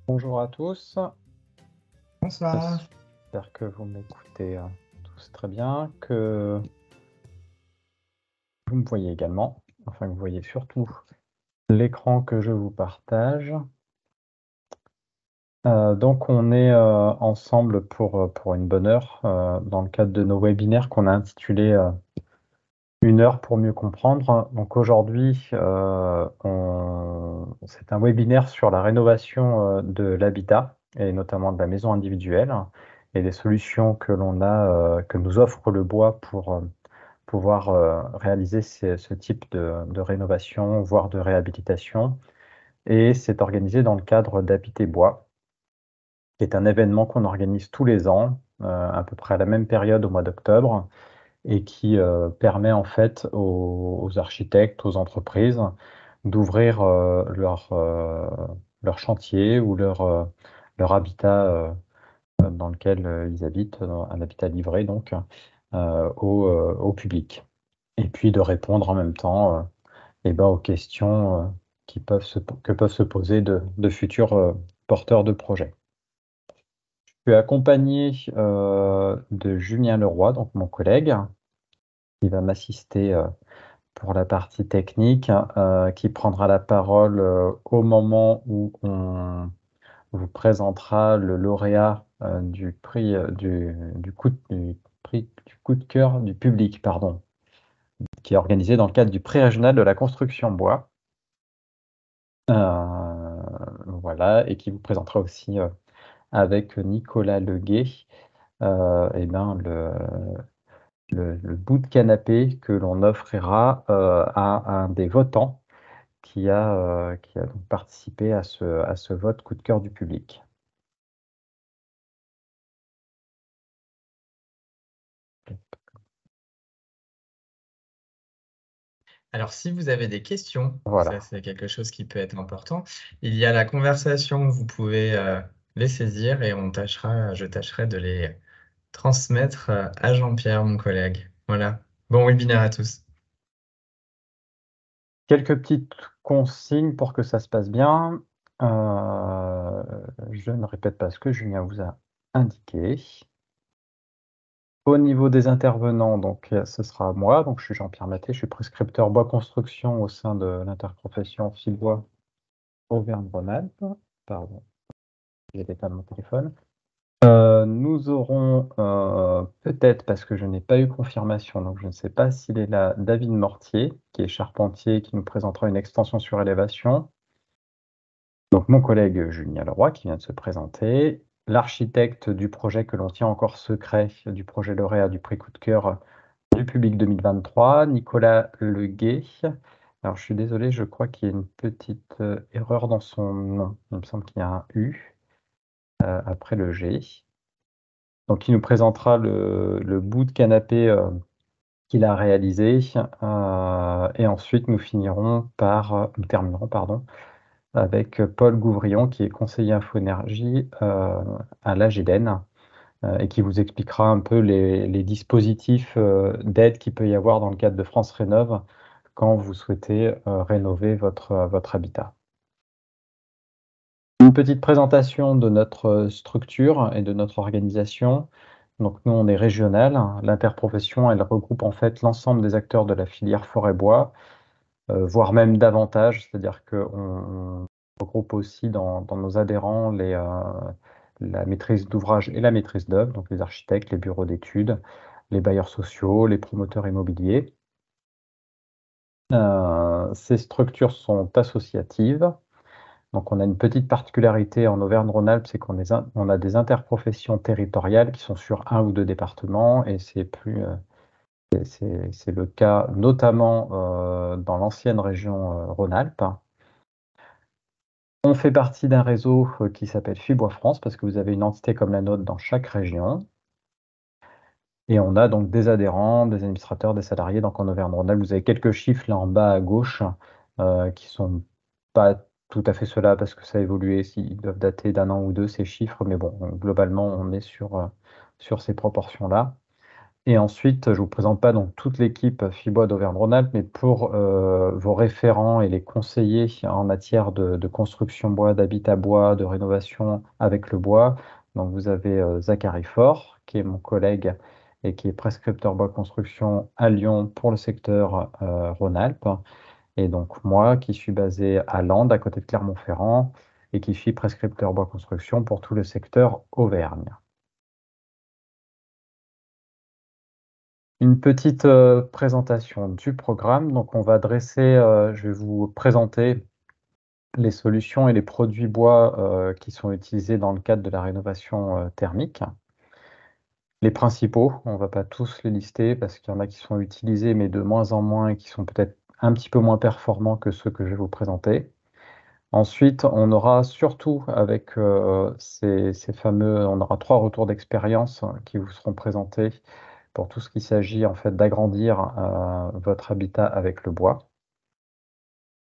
Bonjour à tous, Bonsoir. j'espère que vous m'écoutez tous très bien, que vous me voyez également, enfin que vous voyez surtout l'écran que je vous partage. Donc on est ensemble pour une bonne heure dans le cadre de nos webinaires qu'on a intitulé 1 heure pour mieux comprendre. Donc aujourd'hui, c'est un webinaire sur la rénovation de l'habitat et notamment de la maison individuelle et des solutions que l'on a, que nous offre le bois pour pouvoir réaliser ce type de rénovation, voire de réhabilitation. Et c'est organisé dans le cadre d'Habiter Bois, qui est un événement qu'on organise tous les ans, à peu près à la même période au mois d'octobre, et qui permet en fait aux architectes, aux entreprises d'ouvrir leur chantier ou leur habitat dans lequel ils habitent, un habitat livré donc, au public. Et puis de répondre en même temps aux questions que peuvent se poser de futurs porteurs de projets. Je suis accompagné de Julien Leroy, donc mon collègue, qui va m'assister pour la partie technique, qui prendra la parole au moment où on vous présentera le lauréat du prix du coup de cœur du public, pardon, qui est organisé dans le cadre du prix régional de la construction bois. Voilà, et qui vous présentera aussi avec Nicolas Leguet, et ben, le bout de canapé que l'on offrira à un des votants qui a donc participé à ce vote coup de cœur du public. Alors, si vous avez des questions, ça Voilà. c'est quelque chose qui peut être important, il y a la conversation, vous pouvez les saisir et je tâcherai de les transmettre à Jean-Pierre, mon collègue. Voilà. Bon webinaire à tous. Quelques petites consignes pour que ça se passe bien. Je ne répète pas ce que Julien vous a indiqué. Au niveau des intervenants, donc ce sera moi, donc je suis Jean-Pierre Maté, je suis prescripteur bois construction au sein de l'interprofession Fil-Bois Auvergne-Rhône-Alpes. Pardon, j'ai l'état de mon téléphone. Nous aurons, peut-être parce que je n'ai pas eu confirmation, donc je ne sais pas s'il est là, David Mortier, qui est charpentier, qui nous présentera une extension sur élévation. Donc mon collègue Julien Leroy, qui vient de se présenter, l'architecte du projet que l'on tient encore secret, du projet lauréat du prix coup de cœur du public 2023, Nicolas Leguet. Alors je suis désolé, je crois qu'il y a une petite erreur dans son nom. Il me semble qu'il y a un U après le G. Donc il nous présentera le bout de canapé qu'il a réalisé et ensuite nous terminerons pardon, avec Paul Gouvrillon qui est conseiller Infoénergie à l'AGEDEN et qui vous expliquera un peu les dispositifs d'aide qu'il peut y avoir dans le cadre de France Rénov' quand vous souhaitez rénover votre habitat. Une petite présentation de notre structure et de notre organisation. Donc nous, on est régional. L'interprofession, elle regroupe en fait l'ensemble des acteurs de la filière forêt-bois, voire même davantage. C'est-à-dire qu'on regroupe aussi dans nos adhérents la maîtrise d'ouvrage et la maîtrise d'œuvre, donc les architectes, les bureaux d'études, les bailleurs sociaux, les promoteurs immobiliers. Ces structures sont associatives. Donc on a une petite particularité en Auvergne-Rhône-Alpes, c'est on a des interprofessions territoriales qui sont sur 1 ou 2 départements et c'est le cas notamment dans l'ancienne région Rhône-Alpes. On fait partie d'un réseau qui s'appelle Fibois France parce que vous avez une entité comme la nôtre dans chaque région. Et on a donc des adhérents, des administrateurs, des salariés. Donc en Auvergne-Rhône-Alpes, vous avez quelques chiffres là en bas à gauche qui sont pas tout à fait ceux-là parce que ça a évolué. Ils doivent dater d'1 an ou 2 ces chiffres, mais bon, globalement, on est sur ces proportions-là. Et ensuite, je ne vous présente pas donc toute l'équipe Fibois d'Auvergne-Rhône-Alpes, mais pour vos référents et les conseillers en matière de construction bois, d'habitat bois, de rénovation avec le bois. Donc vous avez Zachary Faure, qui est mon collègue et qui est prescripteur bois construction à Lyon pour le secteur Rhône-Alpes. Et donc moi, qui suis basé à Landes, à côté de Clermont-Ferrand, et qui suis prescripteur bois construction pour tout le secteur Auvergne. Une petite présentation du programme. Donc, on va dresser, je vais vous présenter les solutions et les produits bois qui sont utilisés dans le cadre de la rénovation thermique. Les principaux, on ne va pas tous les lister parce qu'il y en a qui sont utilisés, mais de moins en moins et qui sont peut-être un petit peu moins performants que ceux que je vais vous présenter. Ensuite, on aura surtout avec ces fameux, on aura 3 retours d'expérience qui vous seront présentés pour tout ce qui s'agit en fait d'agrandir votre habitat avec le bois.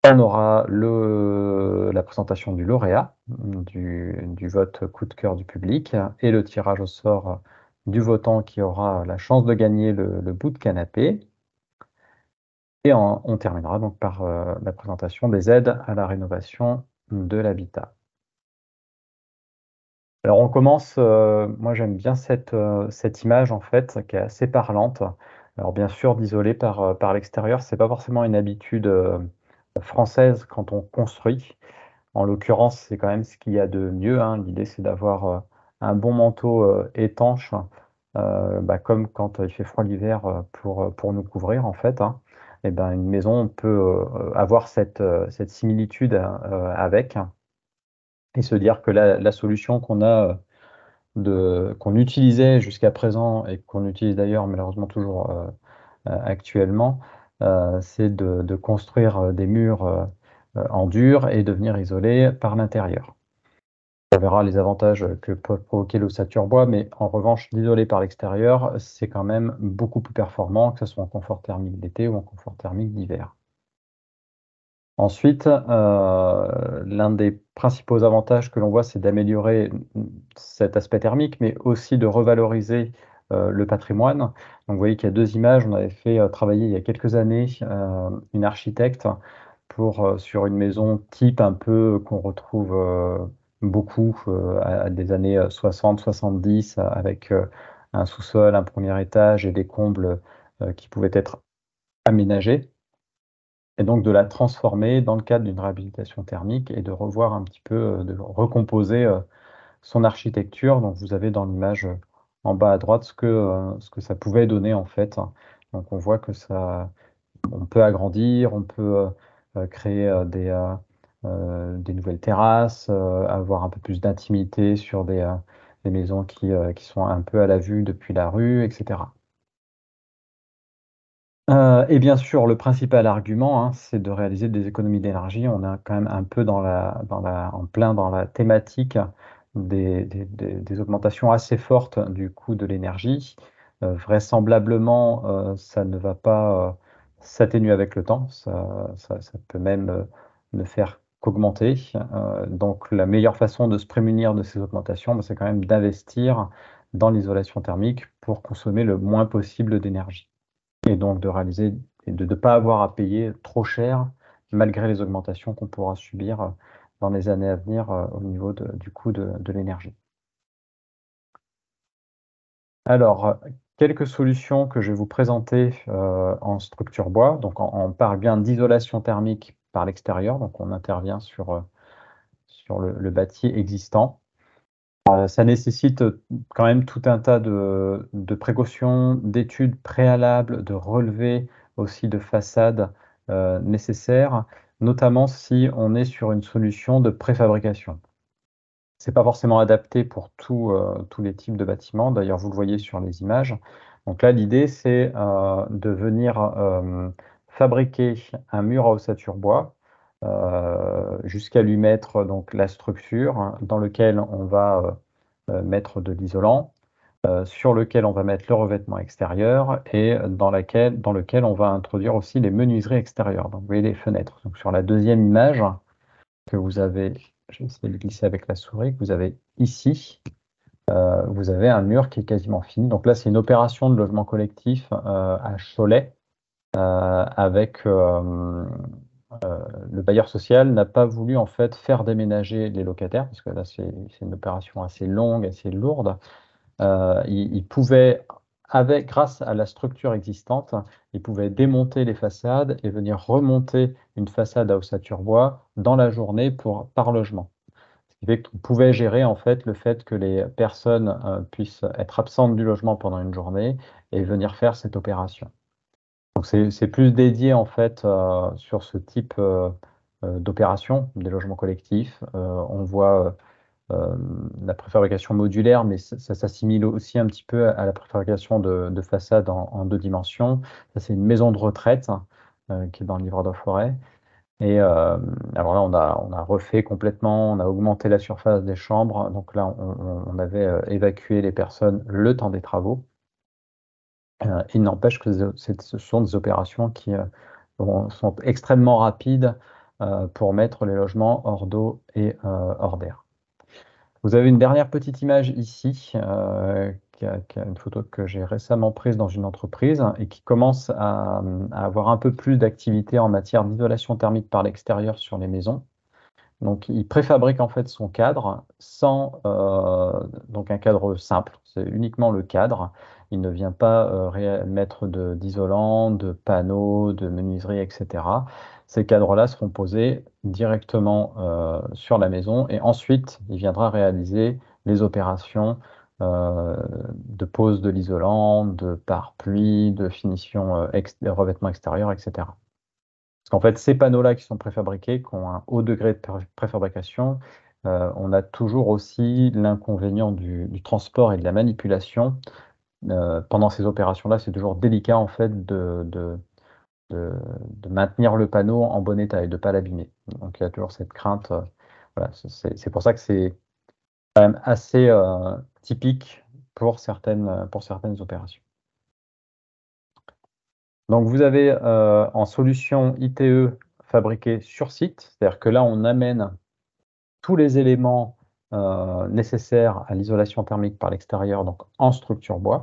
On aura la présentation du lauréat, du vote coup de cœur du public et le tirage au sort du votant qui aura la chance de gagner le bout de canapé. Et on terminera donc par la présentation des aides à la rénovation de l'habitat. Alors on commence, moi j'aime bien cette image en fait qui est assez parlante. Alors bien sûr d'isoler par l'extérieur, c'est pas forcément une habitude française quand on construit. En l'occurrence, c'est quand même ce qu'il y a de mieux, hein. L'idée c'est d'avoir un bon manteau étanche, comme quand il fait froid l'hiver pour nous couvrir en fait, hein. Et ben, une maison peut avoir cette similitude avec et se dire que la solution qu'on a qu'on utilisait jusqu'à présent et qu'on utilise d'ailleurs malheureusement toujours actuellement, c'est de construire des murs en dur et de venir isoler par l'intérieur. On verra les avantages que peut provoquer l'ossature bois, mais en revanche, d'isoler par l'extérieur, c'est quand même beaucoup plus performant, que ce soit en confort thermique d'été ou en confort thermique d'hiver. Ensuite, l'un des principaux avantages que l'on voit, c'est d'améliorer cet aspect thermique, mais aussi de revaloriser le patrimoine. Donc, vous voyez qu'il y a 2 images. On avait fait travailler il y a quelques années une architecte sur une maison type un peu qu'on retrouve beaucoup à des années 60-70, avec un sous-sol, un premier étage et des combles qui pouvaient être aménagés et donc de la transformer dans le cadre d'une réhabilitation thermique et de revoir un petit peu, de recomposer son architecture. Donc vous avez dans l'image en bas à droite ce que ça pouvait donner en fait. Donc on voit que on peut agrandir, on peut créer des nouvelles terrasses, avoir un peu plus d'intimité sur des maisons qui sont un peu à la vue depuis la rue, etc. Et bien sûr, le principal argument, hein, c'est de réaliser des économies d'énergie. On est quand même un peu en plein dans la thématique des augmentations assez fortes du coût de l'énergie. Vraisemblablement, ça ne va pas s'atténuer avec le temps. Ça peut même ne faire qu'augmenter. Donc la meilleure façon de se prémunir de ces augmentations, c'est quand même d'investir dans l'isolation thermique pour consommer le moins possible d'énergie et donc de réaliser et de ne pas avoir à payer trop cher malgré les augmentations qu'on pourra subir dans les années à venir au niveau du coût de l'énergie. Alors, quelques solutions que je vais vous présenter en structure bois. Donc, on parle bien d'isolation thermique par l'extérieur. Donc, on intervient sur le bâti existant. Ça nécessite quand même tout un tas de précautions, d'études préalables, de relevés aussi de façade nécessaires, notamment si on est sur une solution de préfabrication. C'est pas forcément adapté pour tous les types de bâtiments. D'ailleurs, vous le voyez sur les images. Donc là, l'idée, c'est de venir fabriquer un mur à ossature bois jusqu'à lui mettre donc la structure dans lequel on va mettre de l'isolant, sur lequel on va mettre le revêtement extérieur et dans lequel on va introduire aussi les menuiseries extérieures. Donc vous voyez les fenêtres. Donc sur la deuxième image que vous avez, je vais essayer de glisser avec la souris, que vous avez ici, vous avez un mur qui est quasiment fini. Donc là, c'est une opération de logement collectif à Cholet avec le bailleur social n'a pas voulu en fait faire déménager les locataires parce que là, c'est une opération assez longue, assez lourde. Il pouvait, grâce à la structure existante, il pouvait démonter les façades et venir remonter une façade à ossature bois dans la journée par logement. Ce qui fait qu'on pouvait gérer en fait le fait que les personnes puissent être absentes du logement pendant une journée et venir faire cette opération. Donc c'est plus dédié en fait sur ce type d'opération, des logements collectifs. On voit la préfabrication modulaire, mais ça s'assimile aussi un petit peu à la préfabrication de façade en 2 dimensions. Ça, c'est une maison de retraite qui est dans le livre de Forêt. Et alors là, on a refait complètement, on a augmenté la surface des chambres. Donc là, on avait évacué les personnes le temps des travaux. Il n'empêche que ce sont des opérations qui sont extrêmement rapides pour mettre les logements hors d'eau et hors d'air. Vous avez une dernière petite image ici, qui a une photo que j'ai récemment prise dans une entreprise et qui commence à avoir un peu plus d'activité en matière d'isolation thermique par l'extérieur sur les maisons. Donc, il préfabrique en fait son cadre sans donc un cadre simple, c'est uniquement le cadre. Il ne vient pas mettre d'isolant, de panneaux, de menuiserie, etc. Ces cadres-là seront posés directement sur la maison et ensuite il viendra réaliser les opérations de pose de l'isolant, de pare-pluie, de finition, de revêtement extérieur, etc. Parce qu'en fait, ces panneaux-là qui sont préfabriqués, qui ont un haut degré de préfabrication, on a toujours aussi l'inconvénient du transport et de la manipulation. Pendant ces opérations-là, c'est toujours délicat en fait de maintenir le panneau en bon état et de ne pas l'abîmer. Donc il y a toujours cette crainte. Voilà, c'est pour ça que c'est quand même assez typique pour certaines opérations. Donc vous avez en solution ITE fabriquée sur site, c'est-à-dire que là on amène tous les éléments nécessaires à l'isolation thermique par l'extérieur, donc en structure bois.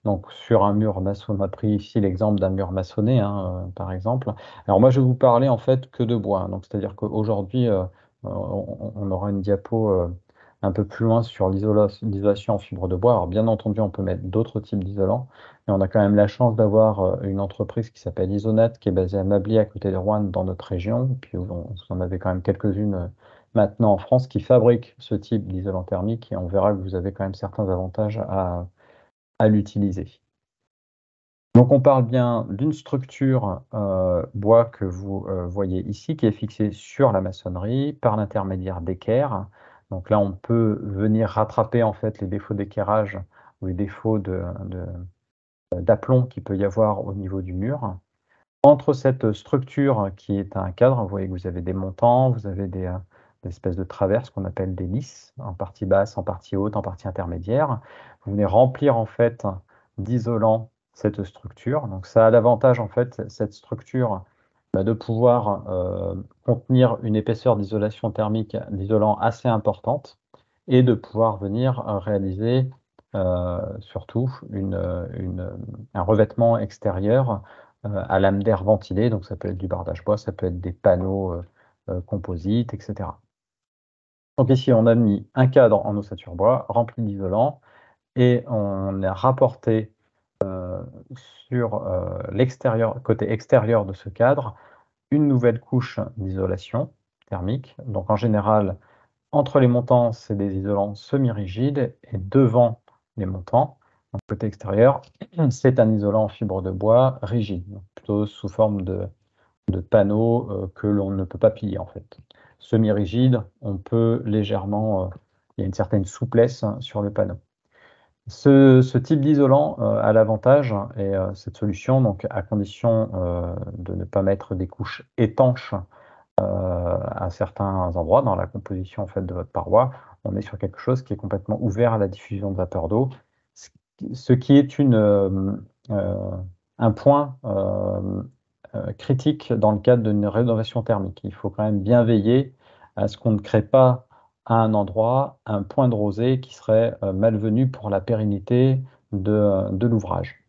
Donc sur un mur maçonné, on a pris ici l'exemple d'un mur maçonné, hein, par exemple. Alors moi je vais vous parler en fait que de bois, donc c'est-à-dire qu'aujourd'hui on aura une diapo un peu plus loin sur l'isolation en fibre de bois. Alors bien entendu on peut mettre d'autres types d'isolants, mais on a quand même la chance d'avoir une entreprise qui s'appelle Isonat, qui est basée à Mably à côté de Rouen dans notre région, puis vous en avez quand même quelques-unes maintenant en France qui fabriquent ce type d'isolant thermique et on verra que vous avez quand même certains avantages à l'utiliser. Donc on parle bien d'une structure bois que vous voyez ici, qui est fixée sur la maçonnerie par l'intermédiaire d'équerres. Donc là, on peut venir rattraper en fait les défauts d'équerrage ou les défauts d'aplomb qu'il peut y avoir au niveau du mur. Entre cette structure qui est un cadre, vous voyez que vous avez des montants, vous avez des espèces de traverses qu'on appelle des lisses, en partie basse, en partie haute, en partie intermédiaire. Vous venez remplir en fait d'isolant cette structure. Donc ça a l'avantage en fait, cette structure, de pouvoir contenir une épaisseur d'isolation thermique, d'isolant assez importante et de pouvoir venir réaliser surtout un revêtement extérieur à lame d'air ventilée, donc ça peut être du bardage bois, ça peut être des panneaux composites, etc. Donc ici, on a mis un cadre en ossature bois rempli d'isolant et on a rapporté sur l'extérieur, côté extérieur de ce cadre, une nouvelle couche d'isolation thermique. Donc en général, entre les montants, c'est des isolants semi-rigides et devant les montants, donc côté extérieur, c'est un isolant en fibre de bois rigide, donc plutôt sous forme de panneaux que l'on ne peut pas plier en fait. Semi-rigide, on peut légèrement, il y a une certaine souplesse sur le panneau. Ce type d'isolant a l'avantage, et cette solution, donc à condition de ne pas mettre des couches étanches à certains endroits dans la composition en fait, de votre paroi, on est sur quelque chose qui est complètement ouvert à la diffusion de vapeur d'eau, ce qui est un point critique dans le cadre d'une rénovation thermique. Il faut quand même bien veiller à ce qu'on ne crée pas à un endroit un point de rosée qui serait malvenu pour la pérennité de l'ouvrage.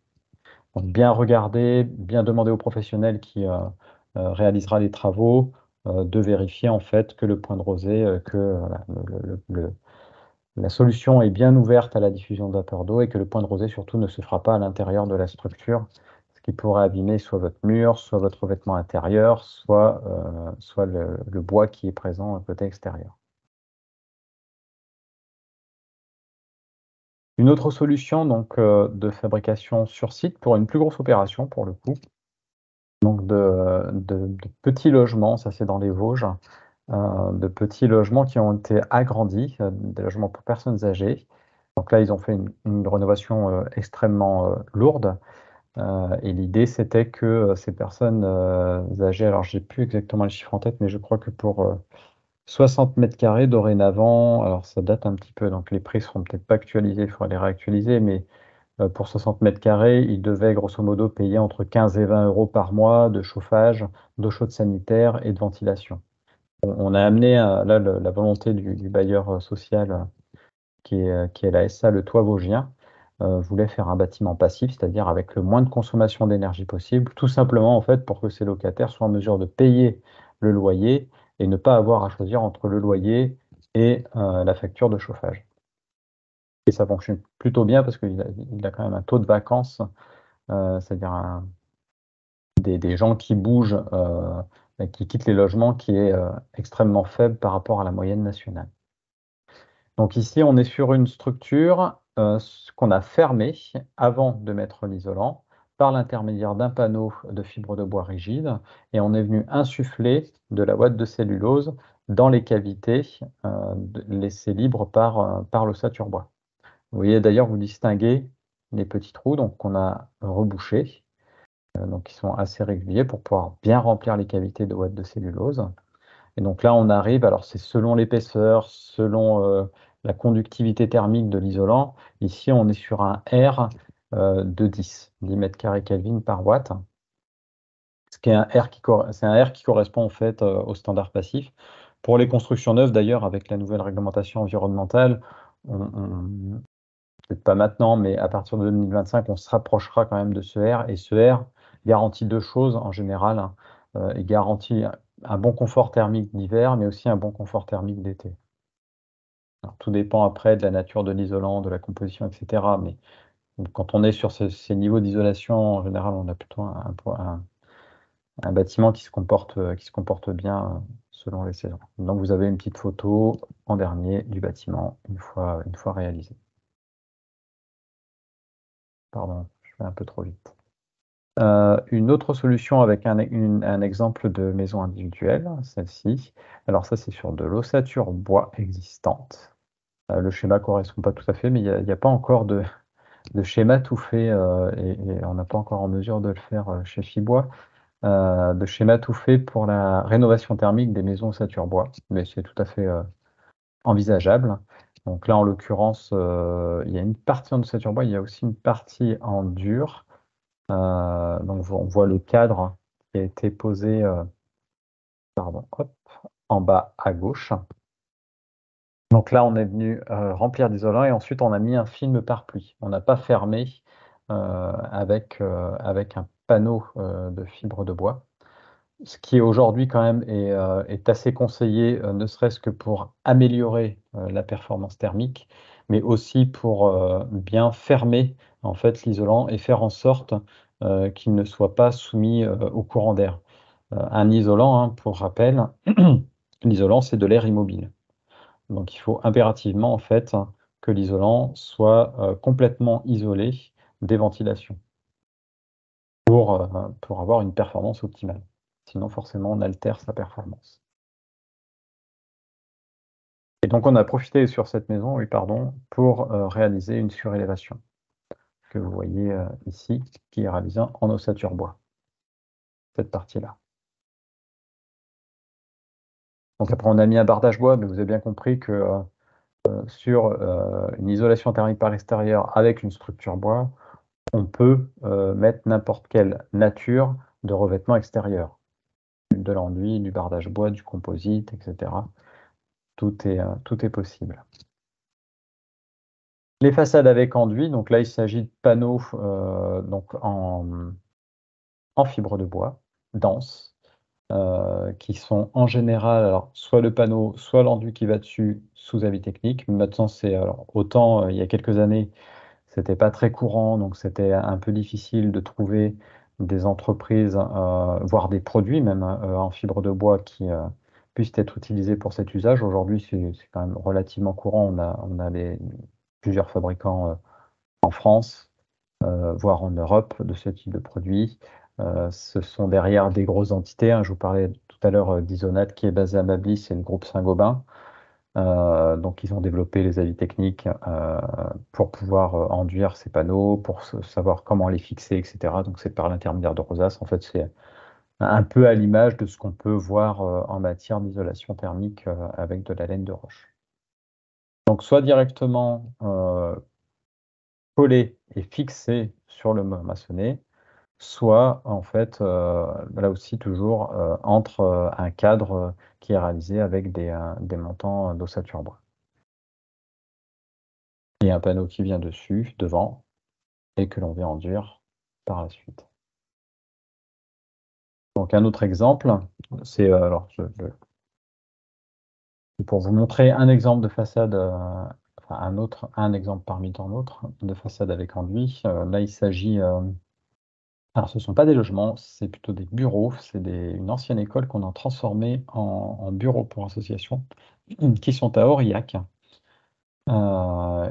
Donc bien regarder, bien demander au professionnel qui réalisera les travaux de vérifier en fait que le point de rosée, que voilà, la solution est bien ouverte à la diffusion de vapeur d'eau et que le point de rosée surtout ne se fera pas à l'intérieur de la structure, ce qui pourrait abîmer soit votre mur, soit votre revêtement intérieur, soit le bois qui est présent côté extérieur. Une autre solution donc, de fabrication sur site pour une plus grosse opération pour le coup, donc de petits logements, ça c'est dans les Vosges, de petits logements qui ont été agrandis, des logements pour personnes âgées. Donc là, ils ont fait une rénovation extrêmement lourde. Et l'idée, c'était que ces personnes âgées, alors j'ai plus exactement les chiffres en tête, mais je crois que pour 60 mètres carrés dorénavant, alors ça date un petit peu, donc les prix seront peut-être pas actualisés, il faudra les réactualiser, mais pour 60 mètres carrés, ils devaient grosso modo payer entre 15 et 20 euros par mois de chauffage, d'eau chaude sanitaire et de ventilation. On a amené là la volonté du bailleur social qui est la SA Le Toit Vosgien, voulait faire un bâtiment passif, c'est-à-dire avec le moins de consommation d'énergie possible, tout simplement en fait pour que ces locataires soient en mesure de payer le loyer et ne pas avoir à choisir entre le loyer et la facture de chauffage. Et ça fonctionne plutôt bien parce qu'il a quand même un taux de vacances, c'est-à-dire des gens qui bougent, qui quittent les logements qui est extrêmement faible par rapport à la moyenne nationale. Donc ici, on est sur une structure qu'on a fermée avant de mettre l'isolant par l'intermédiaire d'un panneau de fibre de bois rigide et on est venu insuffler de la ouate de cellulose dans les cavités laissées libres par l'ossature bois. Vous voyez d'ailleurs, vous distinguez les petits trous donc qu'on a rebouchés, donc qui sont assez réguliers pour pouvoir bien remplir les cavités de ouate de cellulose. Et donc là, on arrive, alors c'est selon l'épaisseur, selon la conductivité thermique de l'isolant. Ici, on est sur un R de 10 mètres carrés Kelvin par watt. Ce qui est c'est un R qui correspond en fait au standard passif. Pour les constructions neuves, d'ailleurs, avec la nouvelle réglementation environnementale, peut-être pas maintenant, mais à partir de 2025, on se rapprochera quand même de ce R. Et ce R garantit deux choses en général, hein. Il garantit un bon confort thermique d'hiver, mais aussi un bon confort thermique d'été. Alors, tout dépend après de la nature de l'isolant, de la composition, etc. Mais quand on est sur ces niveaux d'isolation, en général, on a plutôt un bâtiment qui se comporte bien selon les saisons. Donc vous avez une petite photo en dernier du bâtiment une fois réalisé. Pardon, je vais un peu trop vite. Une autre solution avec un exemple de maison individuelle, celle-ci. Alors ça, c'est sur de l'ossature bois existante. Le schéma ne correspond pas tout à fait, mais il n'y a pas encore de schéma tout fait, et on n'a pas encore en mesure de le faire chez Fibois, de schéma tout fait pour la rénovation thermique des maisons ossature bois, mais c'est tout à fait envisageable. Donc là, en l'occurrence, il y a une partie en ossature bois, il y a aussi une partie en dur. Donc on voit le cadre qui a été posé pardon, hop, en bas à gauche. Donc là, on est venu remplir d'isolant et ensuite on a mis un film pare-pluie. On n'a pas fermé avec un panneau de fibre de bois. Ce qui aujourd'hui quand même est assez conseillé, ne serait-ce que pour améliorer la performance thermique, mais aussi pour bien fermer en fait l'isolant et faire en sorte qu'il ne soit pas soumis au courant d'air. Un isolant, hein, pour rappel, l'isolant c'est de l'air immobile. Donc il faut impérativement en fait que l'isolant soit complètement isolé des ventilations pour avoir une performance optimale. Sinon, forcément, on altère sa performance. Et donc, on a profité sur cette maison, oui, pardon, pour réaliser une surélévation que vous voyez ici, qui est réalisée en ossature bois, cette partie-là. Donc après, on a mis un bardage bois, mais vous avez bien compris que sur une isolation thermique par l'extérieur avec une structure bois, on peut mettre n'importe quelle nature de revêtement extérieur. De l'enduit, du bardage bois, du composite, etc. tout est possible. Les façades avec enduit, donc là, il s'agit de panneaux donc en fibre de bois dense, qui sont en général, alors soit le panneau, soit l'enduit qui va dessus, sous avis technique. Maintenant, c'est alors autant il y a quelques années, c'était pas très courant, donc c'était un peu difficile de trouver des entreprises, voire des produits même, en fibre de bois qui puissent être utilisés pour cet usage. Aujourd'hui, c'est quand même relativement courant. On a plusieurs fabricants en France, voire en Europe, de ce type de produit. Ce sont derrière des grosses entités, hein. Je vous parlais tout à l'heure d'Isonat qui est basé à Mably, c'est le groupe Saint-Gobain. Donc ils ont développé les avis techniques pour pouvoir enduire ces panneaux, pour savoir comment les fixer, etc. Donc c'est par l'intermédiaire de Rosas. En fait, c'est un peu à l'image de ce qu'on peut voir en matière d'isolation thermique avec de la laine de roche. Donc soit directement collé et fixé sur le mur maçonné, soit en fait, là aussi toujours, entre, un cadre, qui est réalisé avec des montants d'ossature bois. Et un panneau qui vient dessus, devant, et que l'on vient enduire par la suite. Donc un autre exemple, c'est, alors c'est pour vous montrer un exemple de façade, enfin un exemple parmi tant d'autres, de façade avec enduit. Là il s'agit, alors ce ne sont pas des logements, c'est plutôt des bureaux. C'est une ancienne école qu'on a transformée en bureaux pour association, qui sont à Aurillac,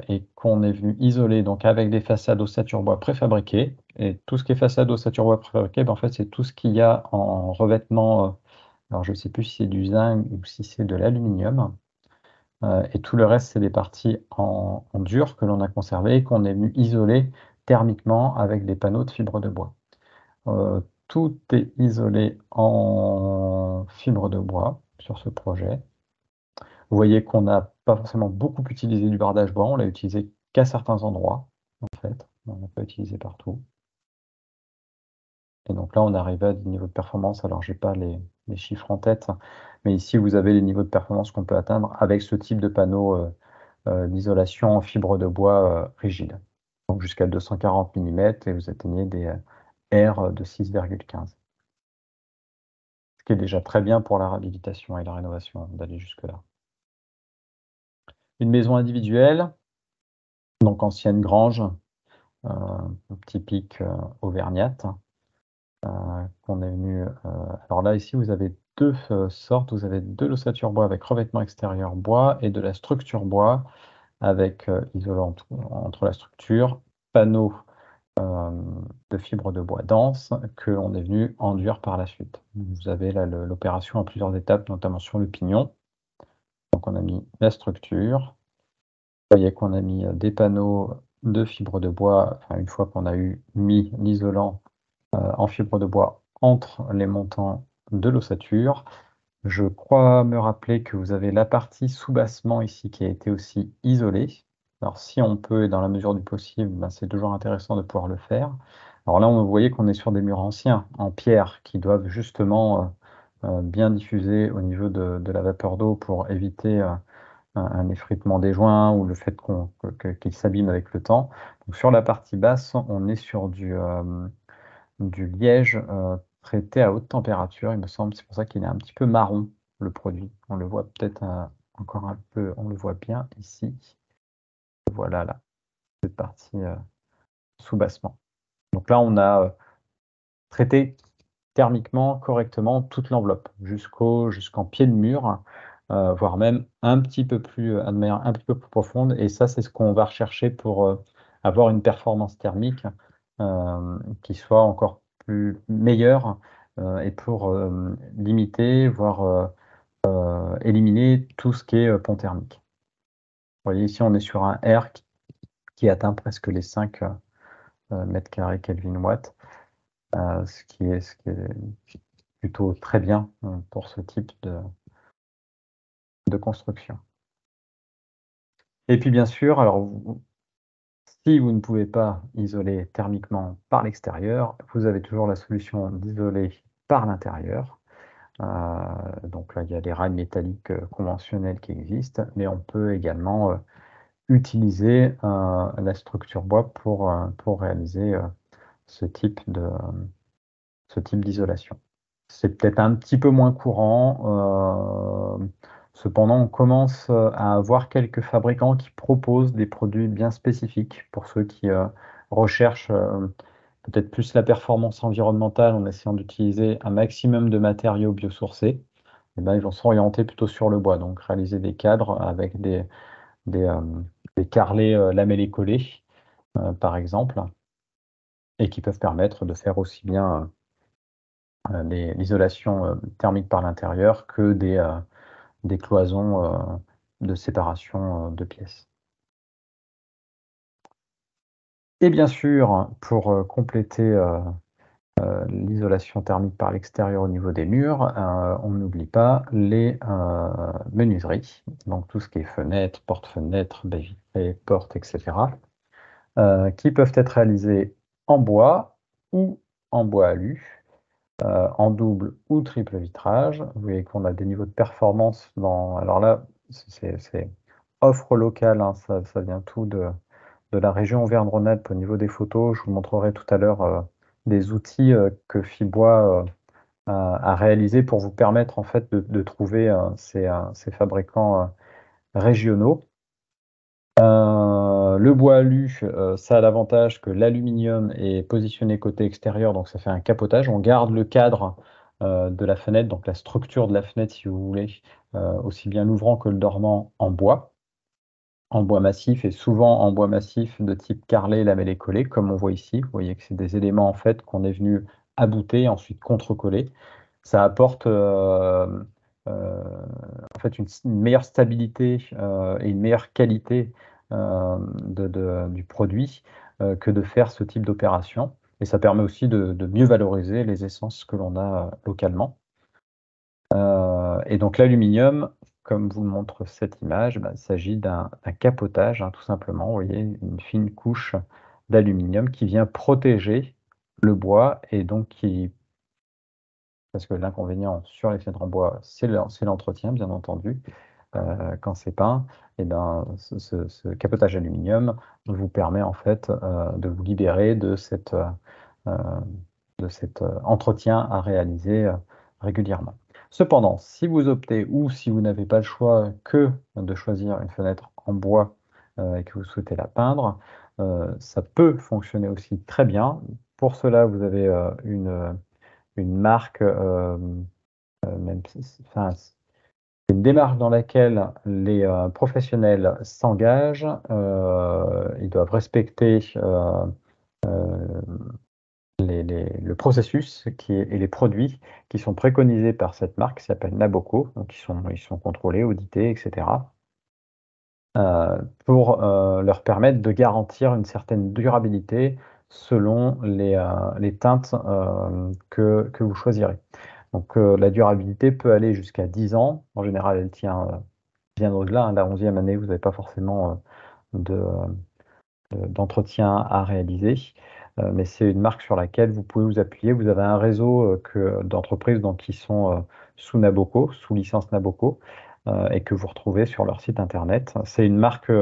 et qu'on est venu isoler donc avec des façades ossature bois préfabriquées. Et tout ce qui est façade ossature bois préfabriquée, ben, en fait, c'est tout ce qu'il y a en revêtement. Alors je ne sais plus si c'est du zinc ou si c'est de l'aluminium. Et tout le reste, c'est des parties en dur que l'on a conservées et qu'on est venu isoler thermiquement avec des panneaux de fibre de bois. Tout est isolé en fibre de bois sur ce projet. Vous voyez qu'on n'a pas forcément beaucoup utilisé du bardage bois, on l'a utilisé qu'à certains endroits, en fait. On n'a pas utilisé partout. Et donc là, on arrive à des niveaux de performance. Alors, j'ai pas les chiffres en tête, mais ici, vous avez les niveaux de performance qu'on peut atteindre avec ce type de panneau d'isolation en fibre de bois rigide. Donc jusqu'à 240 mm et vous atteignez des R de 6,15. Ce qui est déjà très bien pour la réhabilitation et la rénovation, d'aller jusque-là. Une maison individuelle, donc ancienne grange, typique auvergnate, qu'on est venu. Alors là, ici, vous avez deux sortes. Vous avez de l'ossature bois avec revêtement extérieur bois et de la structure bois avec isolant entre la structure, panneau de fibre de bois dense que l'on est venu enduire par la suite. Vous avez là l'opération à plusieurs étapes, notamment sur le pignon. Donc on a mis la structure. Vous voyez qu'on a mis des panneaux de fibre de bois, enfin, une fois qu'on a mis l'isolant en fibre de bois entre les montants de l'ossature. Je crois me rappeler que vous avez la partie soubassement ici qui a été aussi isolée. Alors si on peut, et dans la mesure du possible, ben, c'est toujours intéressant de pouvoir le faire. Alors là, vous voyez qu'on est sur des murs anciens, en pierre, qui doivent justement bien diffuser au niveau de la vapeur d'eau pour éviter un effritement des joints ou le fait qu'ils s'abîment avec le temps. Donc sur la partie basse, on est sur du liège traité à haute température, il me semble. C'est pour ça qu'il est un petit peu marron, le produit. On le voit peut-être encore un peu, on le voit bien ici. Voilà, là, cette partie sous-bassement. Donc là, on a traité thermiquement correctement toute l'enveloppe, jusqu'en pied de mur, voire même un petit peu plus, de manière un petit peu plus profonde. Et ça, c'est ce qu'on va rechercher pour avoir une performance thermique qui soit encore plus meilleure et pour limiter, voire éliminer tout ce qui est pont thermique. Vous voyez, ici, on est sur un R qui atteint presque les 5 mètres carrés Kelvin Watt, ce qui est plutôt très bien pour ce type de construction. Et puis bien sûr, alors si vous ne pouvez pas isoler thermiquement par l'extérieur, vous avez toujours la solution d'isoler par l'intérieur. Donc là, il y a les rails métalliques conventionnels qui existent, mais on peut également utiliser la structure bois pour réaliser ce type d'isolation. C'est peut-être un petit peu moins courant. Cependant, on commence à avoir quelques fabricants qui proposent des produits bien spécifiques pour ceux qui recherchent peut-être plus la performance environnementale en essayant d'utiliser un maximum de matériaux biosourcés. Eh ben, ils vont s'orienter plutôt sur le bois, donc réaliser des cadres avec des, euh, des carrelets lamellés collés, par exemple, et qui peuvent permettre de faire aussi bien l'isolation thermique par l'intérieur que des cloisons de séparation de pièces. Et bien sûr, pour compléter l'isolation thermique par l'extérieur au niveau des murs, on n'oublie pas les menuiseries, donc tout ce qui est fenêtres, porte-fenêtres, baies vitrées, portes, etc., qui peuvent être réalisées en bois ou en bois alu, en double ou triple vitrage. Vous voyez qu'on a des niveaux de performance dans... Alors là, c'est offre locale, hein, ça vient tout de la région Auvergne-Rhône-Alpes au niveau des photos. Je vous montrerai tout à l'heure des outils que Fibois a réalisés pour vous permettre en fait de trouver ces fabricants régionaux. Le bois alu, ça a l'avantage que l'aluminium est positionné côté extérieur, donc ça fait un capotage. On garde le cadre de la fenêtre, donc la structure de la fenêtre, si vous voulez, aussi bien l'ouvrant que le dormant en bois massif, et souvent en bois massif de type carrelé, lamellé collé, comme on voit ici. Vous voyez que c'est des éléments en fait qu'on est venu abouter, ensuite contre-coller. Ça apporte euh, en fait une meilleure stabilité et une meilleure qualité du produit que de faire ce type d'opération. Et ça permet aussi de mieux valoriser les essences que l'on a localement. Et donc l'aluminium, comme vous le montre cette image, bah, il s'agit d'un capotage, hein, tout simplement. Vous voyez, une fine couche d'aluminium qui vient protéger le bois et donc parce que l'inconvénient sur les fenêtres en bois, c'est l'entretien, bien entendu. Quand c'est peint, et ben, ce capotage aluminium vous permet en fait de vous libérer euh, de cet entretien à réaliser régulièrement. Cependant, si vous optez ou si vous n'avez pas le choix que de choisir une fenêtre en bois et que vous souhaitez la peindre, ça peut fonctionner aussi très bien. Pour cela, vous avez une marque, enfin, c'est une démarche dans laquelle les professionnels s'engagent. Ils doivent respecter le processus et les produits qui sont préconisés par cette marque qui s'appelle Naboco. Donc ils sont contrôlés, audités, etc. Pour leur permettre de garantir une certaine durabilité selon les teintes que vous choisirez. Donc la durabilité peut aller jusqu'à 10 ans. En général, elle tient bien au-delà, hein. La 11e année, vous n'avez pas forcément d'entretien à réaliser. Mais c'est une marque sur laquelle vous pouvez vous appuyer. Vous avez un réseau d'entreprises donc, qui sont sous Naboco, sous licence Naboco, et que vous retrouvez sur leur site internet. C'est une marque,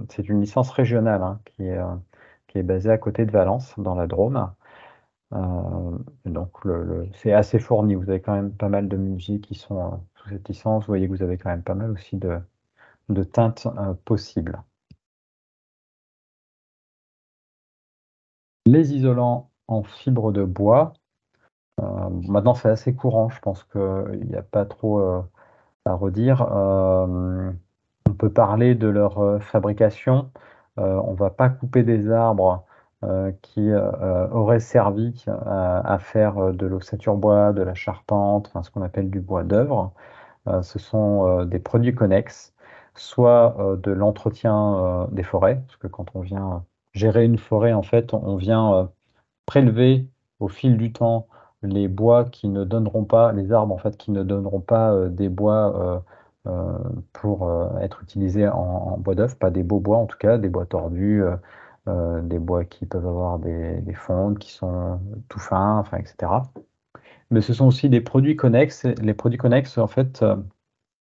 c'est une licence régionale hein, qui est basée à côté de Valence, dans la Drôme. Donc c'est assez fourni. Vous avez quand même pas mal de musiques qui sont sous cette licence. Vous voyez que vous avez quand même pas mal aussi de teintes possibles. Les isolants en fibre de bois, maintenant c'est assez courant, je pense qu'il n'y a pas trop à redire. On peut parler de leur fabrication. On ne va pas couper des arbres qui auraient servi à faire de l'ossature bois, de la charpente, enfin, ce qu'on appelle du bois d'œuvre. Ce sont des produits connexes, soit de l'entretien des forêts, parce que quand on vient gérer une forêt, en fait, on vient prélever au fil du temps les bois qui ne donneront pas, les arbres en fait qui ne donneront pas des bois pour être utilisés en bois d'œuvre, pas des beaux bois en tout cas, des bois tordus, des bois qui peuvent avoir des fontes qui sont tout fins, enfin, etc. mais ce sont aussi des produits connexes. Et les produits connexes, en fait,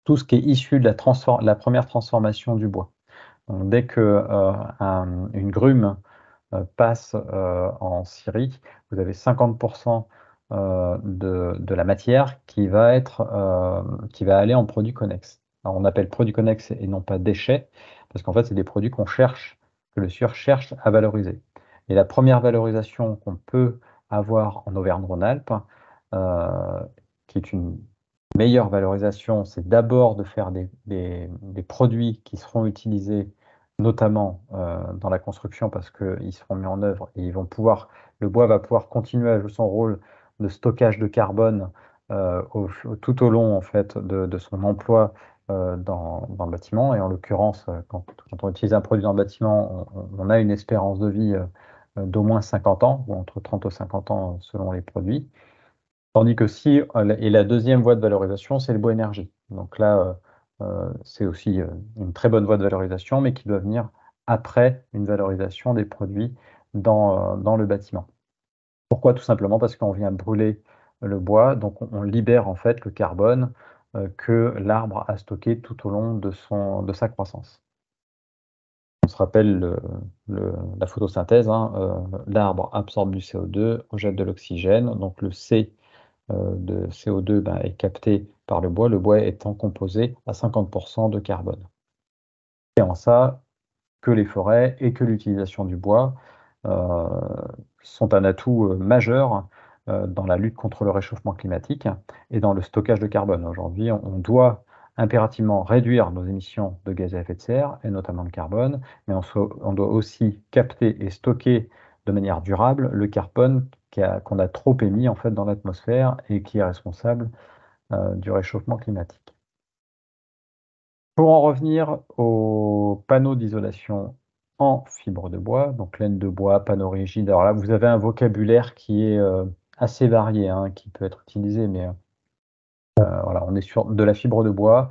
tout ce qui est issu de la première transformation du bois. Donc, dès que une grume passe en scierie, vous avez 50% de la matière qui va aller en produits connexes. Alors, on appelle produits connexes et non pas déchets, parce qu'en fait, c'est des produits que le scieur cherche à valoriser. Et la première valorisation qu'on peut avoir en Auvergne-Rhône-Alpes, euh, qui est une meilleure valorisation, c'est d'abord de faire des produits qui seront utilisés notamment dans la construction parce qu'ils seront mis en œuvre et le bois va pouvoir continuer à jouer son rôle de stockage de carbone tout au long en fait, de son emploi dans le bâtiment. Et en l'occurrence, quand on utilise un produit dans le bâtiment, on a une espérance de vie d'au moins 50 ans, ou entre 30 et 50 ans selon les produits. Tandis que et la deuxième voie de valorisation, c'est le bois énergie. Donc là, c'est aussi une très bonne voie de valorisation, mais qui doit venir après une valorisation des produits dans le bâtiment. Pourquoi? Tout simplement parce qu'on vient brûler le bois, donc on libère en fait le carbone que l'arbre a stocké tout au long de sa croissance. On se rappelle la photosynthèse, hein, l'arbre absorbe du CO2, rejette de l'oxygène, donc le C de CO2 est capté par le bois étant composé à 50% de carbone. Et en ça, que les forêts et que l'utilisation du bois euh, sont un atout majeur dans la lutte contre le réchauffement climatique et dans le stockage de carbone. Aujourd'hui, on doit impérativement réduire nos émissions de gaz à effet de serre, et notamment le carbone, mais on doit aussi capter et stocker de manière durable le carbone qu'on a trop émis en fait, dans l'atmosphère et qui est responsable du réchauffement climatique. Pour en revenir aux panneaux d'isolation en fibre de bois, donc laine de bois, panneaux rigides, alors là, vous avez un vocabulaire qui est assez varié, hein, qui peut être utilisé, mais voilà, on est sur de la fibre de bois,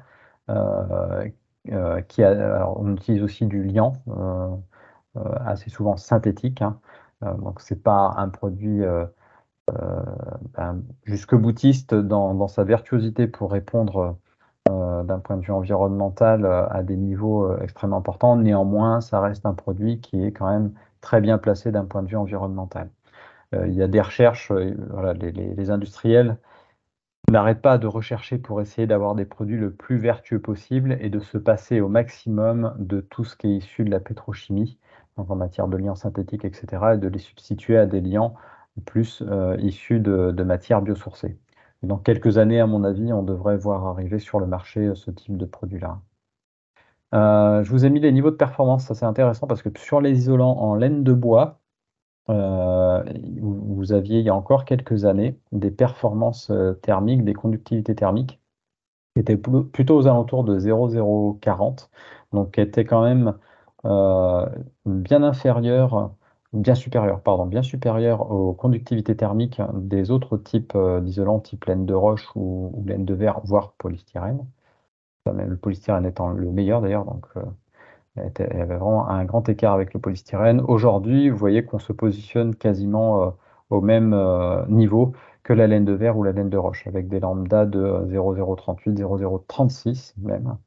euh, alors, on utilise aussi du liant, assez souvent synthétique, hein, donc c'est pas un produit jusque-boutiste dans sa virtuosité pour répondre d'un point de vue environnemental à des niveaux extrêmement importants. Néanmoins, ça reste un produit qui est quand même très bien placé d'un point de vue environnemental. Il y a des recherches, voilà, les industriels n'arrêtent pas de rechercher pour essayer d'avoir des produits le plus vertueux possible et de se passer au maximum de tout ce qui est issu de la pétrochimie, donc en matière de liants synthétiques, etc., et de les substituer à des liants plus issus de matières biosourcées. Dans quelques années, à mon avis, on devrait voir arriver sur le marché ce type de produit-là. Je vous ai mis les niveaux de performance, ça c'est intéressant parce que sur les isolants en laine de bois, euh, vous aviez il y a encore quelques années des performances thermiques, des conductivités thermiques qui étaient plutôt aux alentours de 0,040, donc qui étaient quand même euh, bien inférieures, bien supérieures aux conductivités thermiques des autres types d'isolants, type laine de roche ou laine de verre, voire polystyrène. Même le polystyrène étant le meilleur d'ailleurs, donc il y avait vraiment un grand écart avec le polystyrène. Aujourd'hui, vous voyez qu'on se positionne quasiment au même niveau que la laine de verre ou la laine de roche, avec des lambda de 0,038, 0,036 même.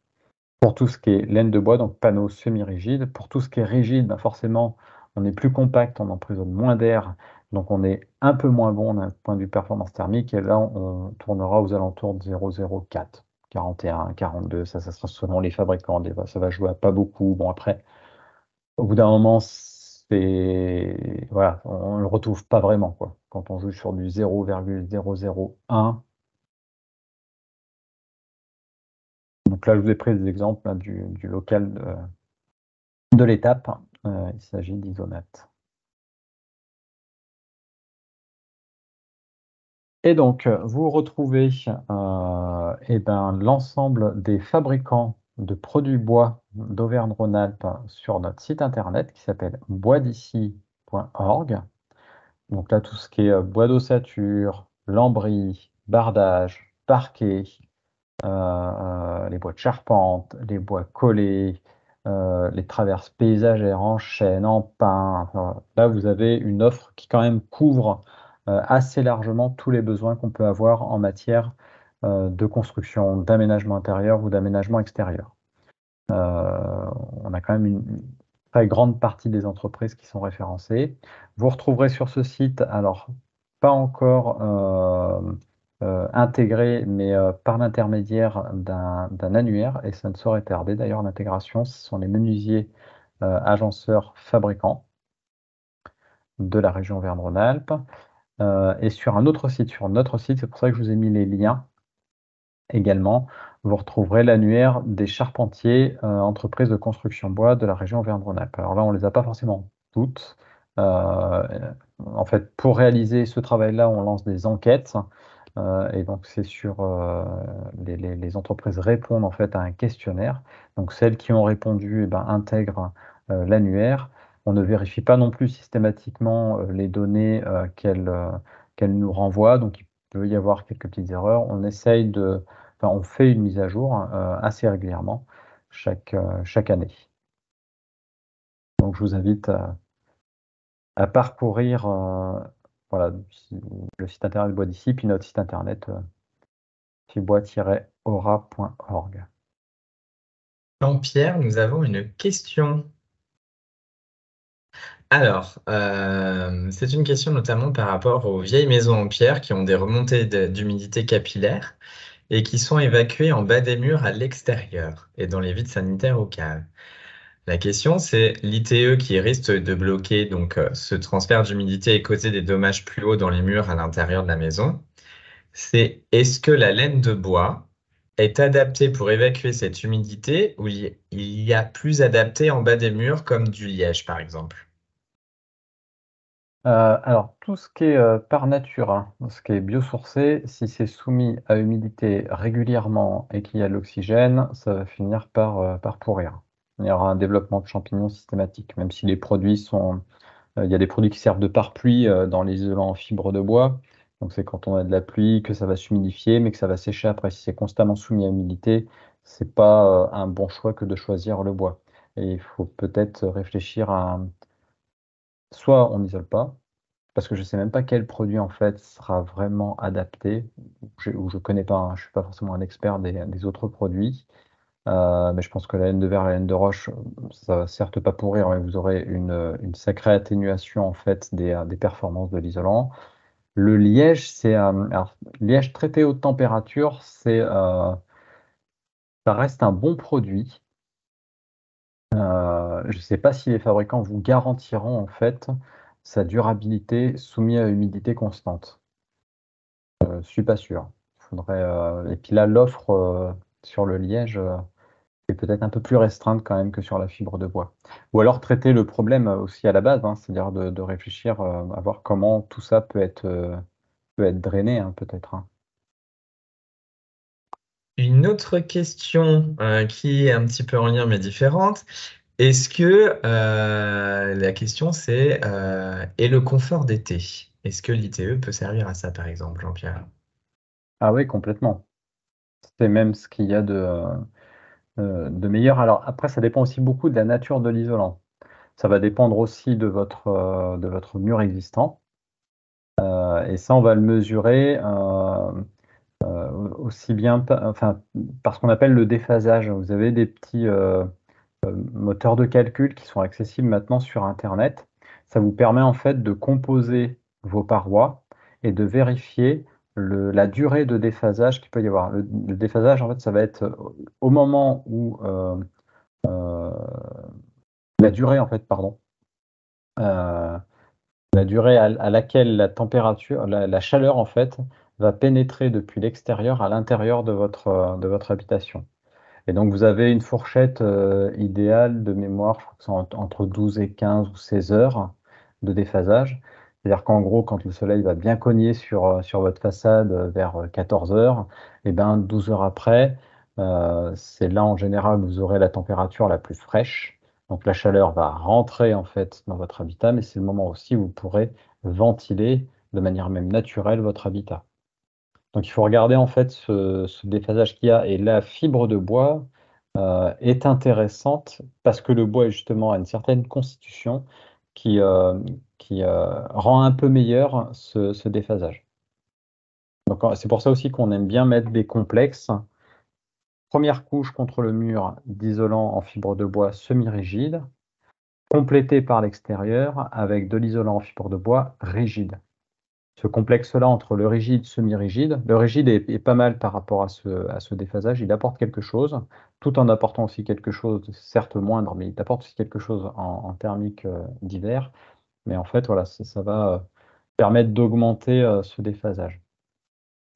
Pour tout ce qui est laine de bois, donc panneau semi-rigide. Pour tout ce qui est rigide, forcément, on est plus compact, on emprisonne moins d'air, donc on est un peu moins bon d'un point de vue performance thermique. Et là, on tournera aux alentours de 0,04. 41, 42, ça sera selon les fabricants. Ça va jouer à pas beaucoup. Bon, après, au bout d'un moment, voilà, on ne le retrouve pas vraiment, quoi. Quand on joue sur du 0,001. Donc là, je vous ai pris des exemples là, du local de l'étape. Il s'agit d'Isonat. Et donc, vous retrouvez l'ensemble des fabricants de produits bois d'Auvergne-Rhône-Alpes sur notre site internet qui s'appelle boisd'ici.org. Donc là, tout ce qui est bois d'ossature, lambris, bardage, parquet, les bois de charpente, les bois collés, les traverses paysagères en chêne, en pin. Enfin, là, vous avez une offre qui quand même couvre assez largement tous les besoins qu'on peut avoir en matière de construction, d'aménagement intérieur ou d'aménagement extérieur. On a quand même une très grande partie des entreprises qui sont référencées. Vous retrouverez sur ce site, alors pas encore intégré, mais par l'intermédiaire d'un annuaire, et ça ne saurait tarder d'ailleurs l'intégration, ce sont les menuisiers agenceurs fabricants de la région Auvergne-Rhône-Alpes. Et sur un autre site, sur notre site, c'est pour ça que je vous ai mis les liens également, vous retrouverez l'annuaire des charpentiers entreprises de construction bois de la région Auvergne-Rhône-Alpes. Alors là, on ne les a pas forcément toutes. En fait, pour réaliser ce travail-là, on lance des enquêtes. Et donc, c'est sur les entreprises répondent en fait à un questionnaire. Donc, celles qui ont répondu, eh ben, intègrent l'annuaire. On ne vérifie pas non plus systématiquement les données qu'elles nous renvoient. Donc, il peut y avoir quelques petites erreurs. On essaye de, enfin, on fait une mise à jour assez régulièrement chaque année. Donc, je vous invite à parcourir voilà, le site internet de Bois d'ici, puis notre site internet fibois-aura.org. Jean-Pierre, nous avons une question. Alors, c'est une question notamment par rapport aux vieilles maisons en pierre qui ont des remontées d'humidité capillaire et qui sont évacuées en bas des murs à l'extérieur et dans les vides sanitaires au cave. La question, c'est l'ITE qui risque de bloquer donc ce transfert d'humidité et causer des dommages plus hauts dans les murs à l'intérieur de la maison. C'est est-ce que la laine de bois est adaptée pour évacuer cette humidité ou il y a plus adapté en bas des murs comme du liège par exemple? Alors, tout ce qui est par nature, hein, ce qui est biosourcé, si c'est soumis à humidité régulièrement et qu'il y a de l'oxygène, ça va finir par pourrir. Il y aura un développement de champignons systématique, même si les produits sont. Il y a des produits qui servent de pare-pluie dans les isolants en fibre de bois. Donc, c'est quand on a de la pluie que ça va s'humidifier, mais que ça va sécher après. Si c'est constamment soumis à humidité, c'est pas un bon choix que de choisir le bois. Et il faut peut-être réfléchir à. Soit on n'isole pas, parce que je sais même pas quel produit en fait sera vraiment adapté, ou je connais pas, hein, je suis pas forcément un expert des autres produits, mais je pense que la laine de verre, la laine de roche, ça va certes pas pourrir, mais vous aurez une sacrée atténuation en fait des performances de l'isolant. Le liège, alors, liège traité haute température, ça reste un bon produit. Je ne sais pas si les fabricants vous garantiront en fait sa durabilité soumise à humidité constante. Je suis pas sûr. Faudrait, et puis là, l'offre sur le liège est peut-être un peu plus restreinte quand même que sur la fibre de bois. Ou alors traiter le problème aussi à la base, hein, c'est-à-dire de réfléchir à voir comment tout ça peut être drainé, hein, peut-être, hein. Une autre question qui est un petit peu en lien mais différente. Est-ce que la question c'est et le confort d'été? Est-ce que l'ITE peut servir à ça par exemple, Jean-Pierre? Ah oui, complètement. C'est même ce qu'il y a de meilleur. Alors après, ça dépend aussi beaucoup de la nature de l'isolant. Ça va dépendre aussi de votre mur existant. Et ça, on va le mesurer aussi bien enfin, par ce qu'on appelle le déphasage. Vous avez des petits moteurs de calcul qui sont accessibles maintenant sur Internet. Ça vous permet en fait de composer vos parois et de vérifier la durée de déphasage qu'il peut y avoir. Le déphasage, en fait, ça va être au moment où euh, la durée, en fait, pardon, euh, la durée à laquelle la température, la chaleur, en fait, va pénétrer depuis l'extérieur à l'intérieur de votre habitation. Et donc, vous avez une fourchette idéale de mémoire, je crois que c'est entre 12 et 15 ou 16 heures de déphasage. C'est-à-dire qu'en gros, quand le soleil va bien cogner sur votre façade vers 14 heures, et ben 12 heures après, c'est là en général où vous aurez la température la plus fraîche. Donc la chaleur va rentrer en fait dans votre habitat, mais c'est le moment aussi où vous pourrez ventiler de manière même naturelle votre habitat. Donc il faut regarder en fait ce déphasage qu'il y a. Et la fibre de bois est intéressante parce que le bois justement a une certaine constitution qui, euh, qui rend un peu meilleur ce déphasage. Donc c'est pour ça aussi qu'on aime bien mettre des complexes. Première couche contre le mur d'isolant en fibre de bois semi-rigide, complété par l'extérieur avec de l'isolant en fibre de bois rigide. Ce complexe-là entre le rigide et semi-rigide, le rigide est pas mal par rapport à ce déphasage, il apporte quelque chose, tout en apportant aussi quelque chose, certes moindre, mais il apporte aussi quelque chose en thermique d'hiver. Mais en fait, voilà, ça va permettre d'augmenter ce déphasage.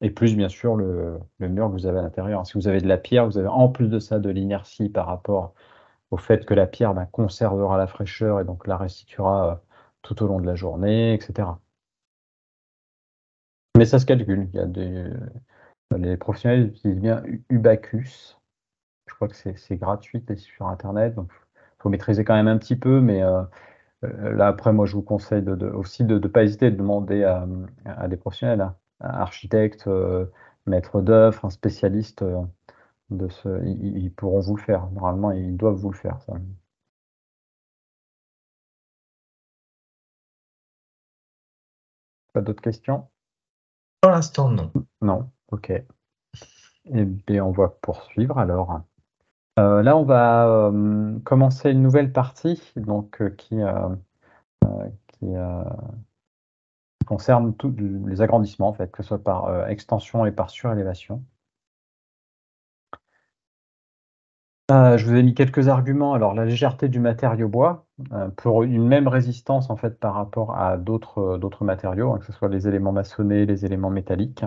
Et plus, bien sûr, le mur que vous avez à l'intérieur. Si vous avez de la pierre, vous avez en plus de ça de l'inertie par rapport au fait que la pierre conservera la fraîcheur et donc la restituera tout au long de la journée, etc. Mais ça se calcule. Les professionnels utilisent bien Ubacus. Je crois que c'est gratuit c'est sur Internet. Donc, il faut maîtriser quand même un petit peu. Mais là, après, moi, je vous conseille aussi de ne pas hésiter de demander à des professionnels, hein, un architecte, maître d'œuvre, un spécialiste ils pourront vous le faire. Normalement, ils doivent vous le faire, ça. Pas d'autres questions? Pour l'instant, non. Non? Ok. Eh bien, on va poursuivre alors. Là, on va commencer une nouvelle partie donc, qui concerne tous les agrandissements, en fait, que ce soit par extension et par surélévation. Je vous ai mis quelques arguments. Alors, la légèreté du matériau bois, pour une même résistance en fait, par rapport à d'autres matériaux, hein, que ce soit les éléments maçonnés, les éléments métalliques.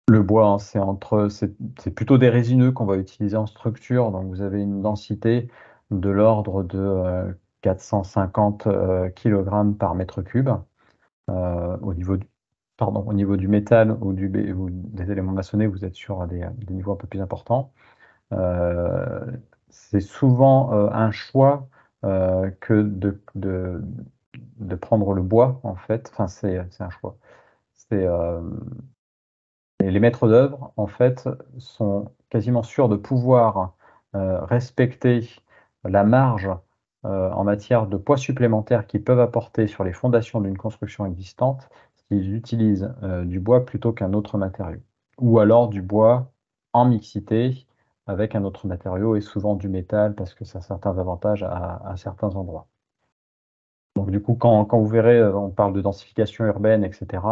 Le bois, hein, c'est plutôt des résineux qu'on va utiliser en structure. Donc, vous avez une densité de l'ordre de 450 kg par mètre cube. Au niveau au niveau du métal ou des éléments maçonnés, vous êtes sur des niveaux un peu plus importants. Euh, c'est souvent un choix que de prendre le bois, en fait. Enfin, c'est un choix. C'est et les maîtres d'œuvre, en fait, sont quasiment sûrs de pouvoir respecter la marge en matière de poids supplémentaires qu'ils peuvent apporter sur les fondations d'une construction existante s'ils utilisent du bois plutôt qu'un autre matériau. Ou alors du bois en mixité avec un autre matériau et souvent du métal parce que ça a certains avantages à certains endroits. Donc du coup, quand vous verrez, on parle de densification urbaine, etc.,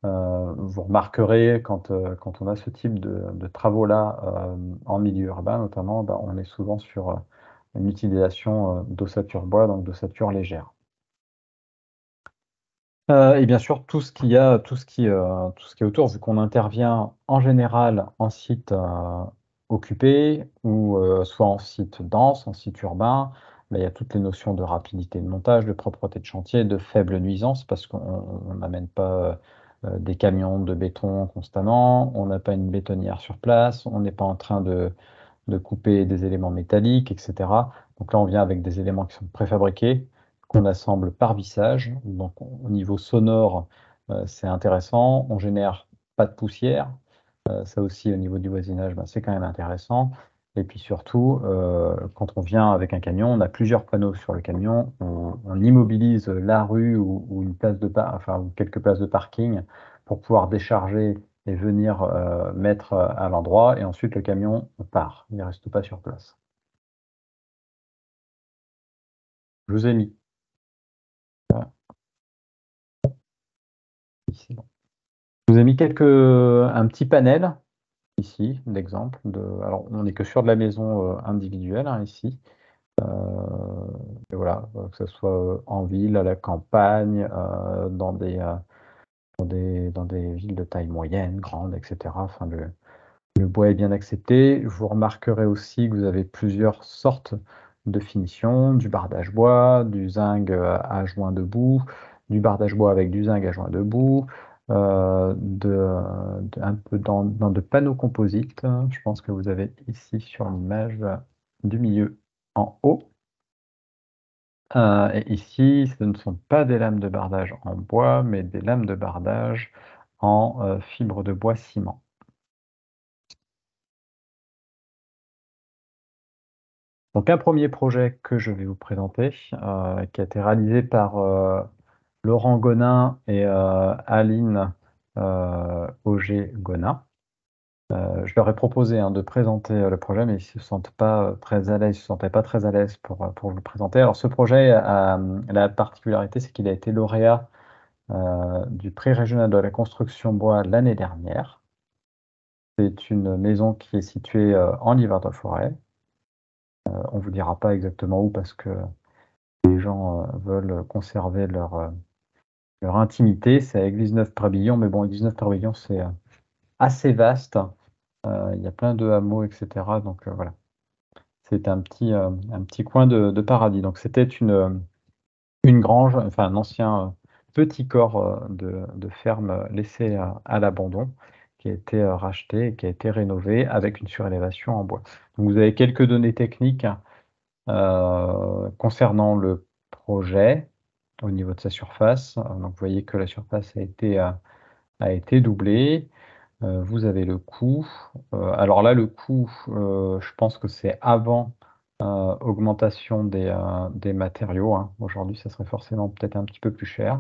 vous remarquerez quand on a ce type de travaux-là en milieu urbain, notamment, on est souvent sur une utilisation d'ossature bois, donc d'ossature légère. Et bien sûr, tout ce qui est autour, vu qu'on intervient en général en site occupé ou soit en site dense, en site urbain, il y a toutes les notions de rapidité de montage, de propreté de chantier, de faible nuisance, parce qu'on n'amène pas des camions de béton constamment, on n'a pas une bétonnière sur place, on n'est pas en train de couper des éléments métalliques, etc. Donc là, on vient avec des éléments qui sont préfabriqués, qu'on assemble par vissage. Donc au niveau sonore, c'est intéressant. On génère pas de poussière. Ça aussi, au niveau du voisinage, c'est quand même intéressant. Et puis surtout, quand on vient avec un camion, on a plusieurs panneaux sur le camion. On immobilise la rue ou une place ou quelques places de parking pour pouvoir décharger et venir mettre à l'endroit. Et ensuite, le camion part. Il ne reste pas sur place. Je vous ai mis. Ici, bon. Je vous ai mis un petit panel ici, d'exemple. Alors, on n'est que sur de la maison individuelle, hein, ici. Et voilà, que ce soit en ville, à la campagne, dans des villes de taille moyenne, grande, etc. Enfin, le bois est bien accepté. Vous remarquerez aussi que vous avez plusieurs sortes de finitions, du bardage bois, du zinc à joint debout, du bardage bois avec du zinc à joint debout, un peu dans de panneaux composites. Je pense que vous avez ici sur l'image du milieu en haut. Et ici, ce ne sont pas des lames de bardage en bois, mais des lames de bardage en fibre de bois ciment. Donc un premier projet que je vais vous présenter, qui a été réalisé par Laurent Gonin et Aline Auger-Gonin. Je leur ai proposé de présenter le projet, mais ils se sentent pas très à l'aise, ils se sentaient pas très à l'aise pour vous le présenter. Alors ce projet la particularité, c'est qu'il a été lauréat du prix régional de la construction bois l'année dernière. C'est une maison qui est située en Livre-de-Forêt. On vous dira pas exactement où parce que les gens veulent conserver leur intimité. C'est à Église-Neuve-Prébillon, mais bon, Église-Neuve-Prébillon, c'est assez vaste. Il y a plein de hameaux, etc. Donc voilà, c'est un petit coin de paradis. Donc c'était une grange, enfin un ancien petit corps de ferme laissé à l'abandon, qui a été racheté et qui a été rénové avec une surélévation en bois. Donc vous avez quelques données techniques concernant le projet au niveau de sa surface. Donc vous voyez que la surface a été doublée. Vous avez le coût. Alors là, le coût, je pense que c'est avant augmentation des matériaux, hein. Aujourd'hui, ça serait forcément peut-être un petit peu plus cher.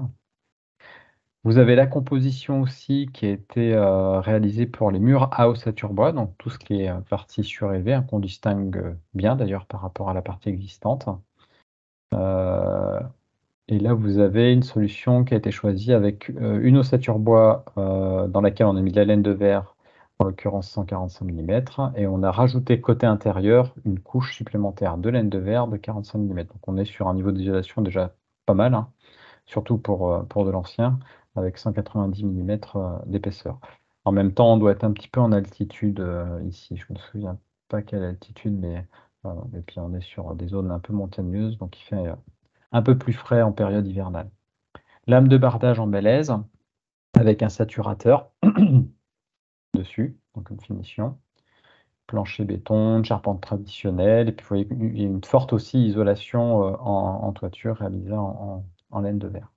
Vous avez la composition aussi qui a été réalisée pour les murs à ossature bois, donc tout ce qui est partie surélevée, qu'on distingue bien d'ailleurs par rapport à la partie existante. Et là, vous avez une solution qui a été choisie avec une ossature bois dans laquelle on a mis de la laine de verre, en l'occurrence 145 mm, et on a rajouté côté intérieur une couche supplémentaire de laine de verre de 45 mm. Donc on est sur un niveau d'isolation déjà pas mal, hein, surtout pour de l'ancien, avec 190 mm d'épaisseur. En même temps, on doit être un petit peu en altitude ici. Je me souviens pas quelle altitude, mais et puis on est sur des zones un peu montagneuses, donc il fait un peu plus frais en période hivernale. Lame de bardage en mélèze avec un saturateur dessus, donc une finition. Plancher béton, une charpente traditionnelle, et puis vous voyez il y a une forte aussi isolation en toiture réalisée en laine de verre.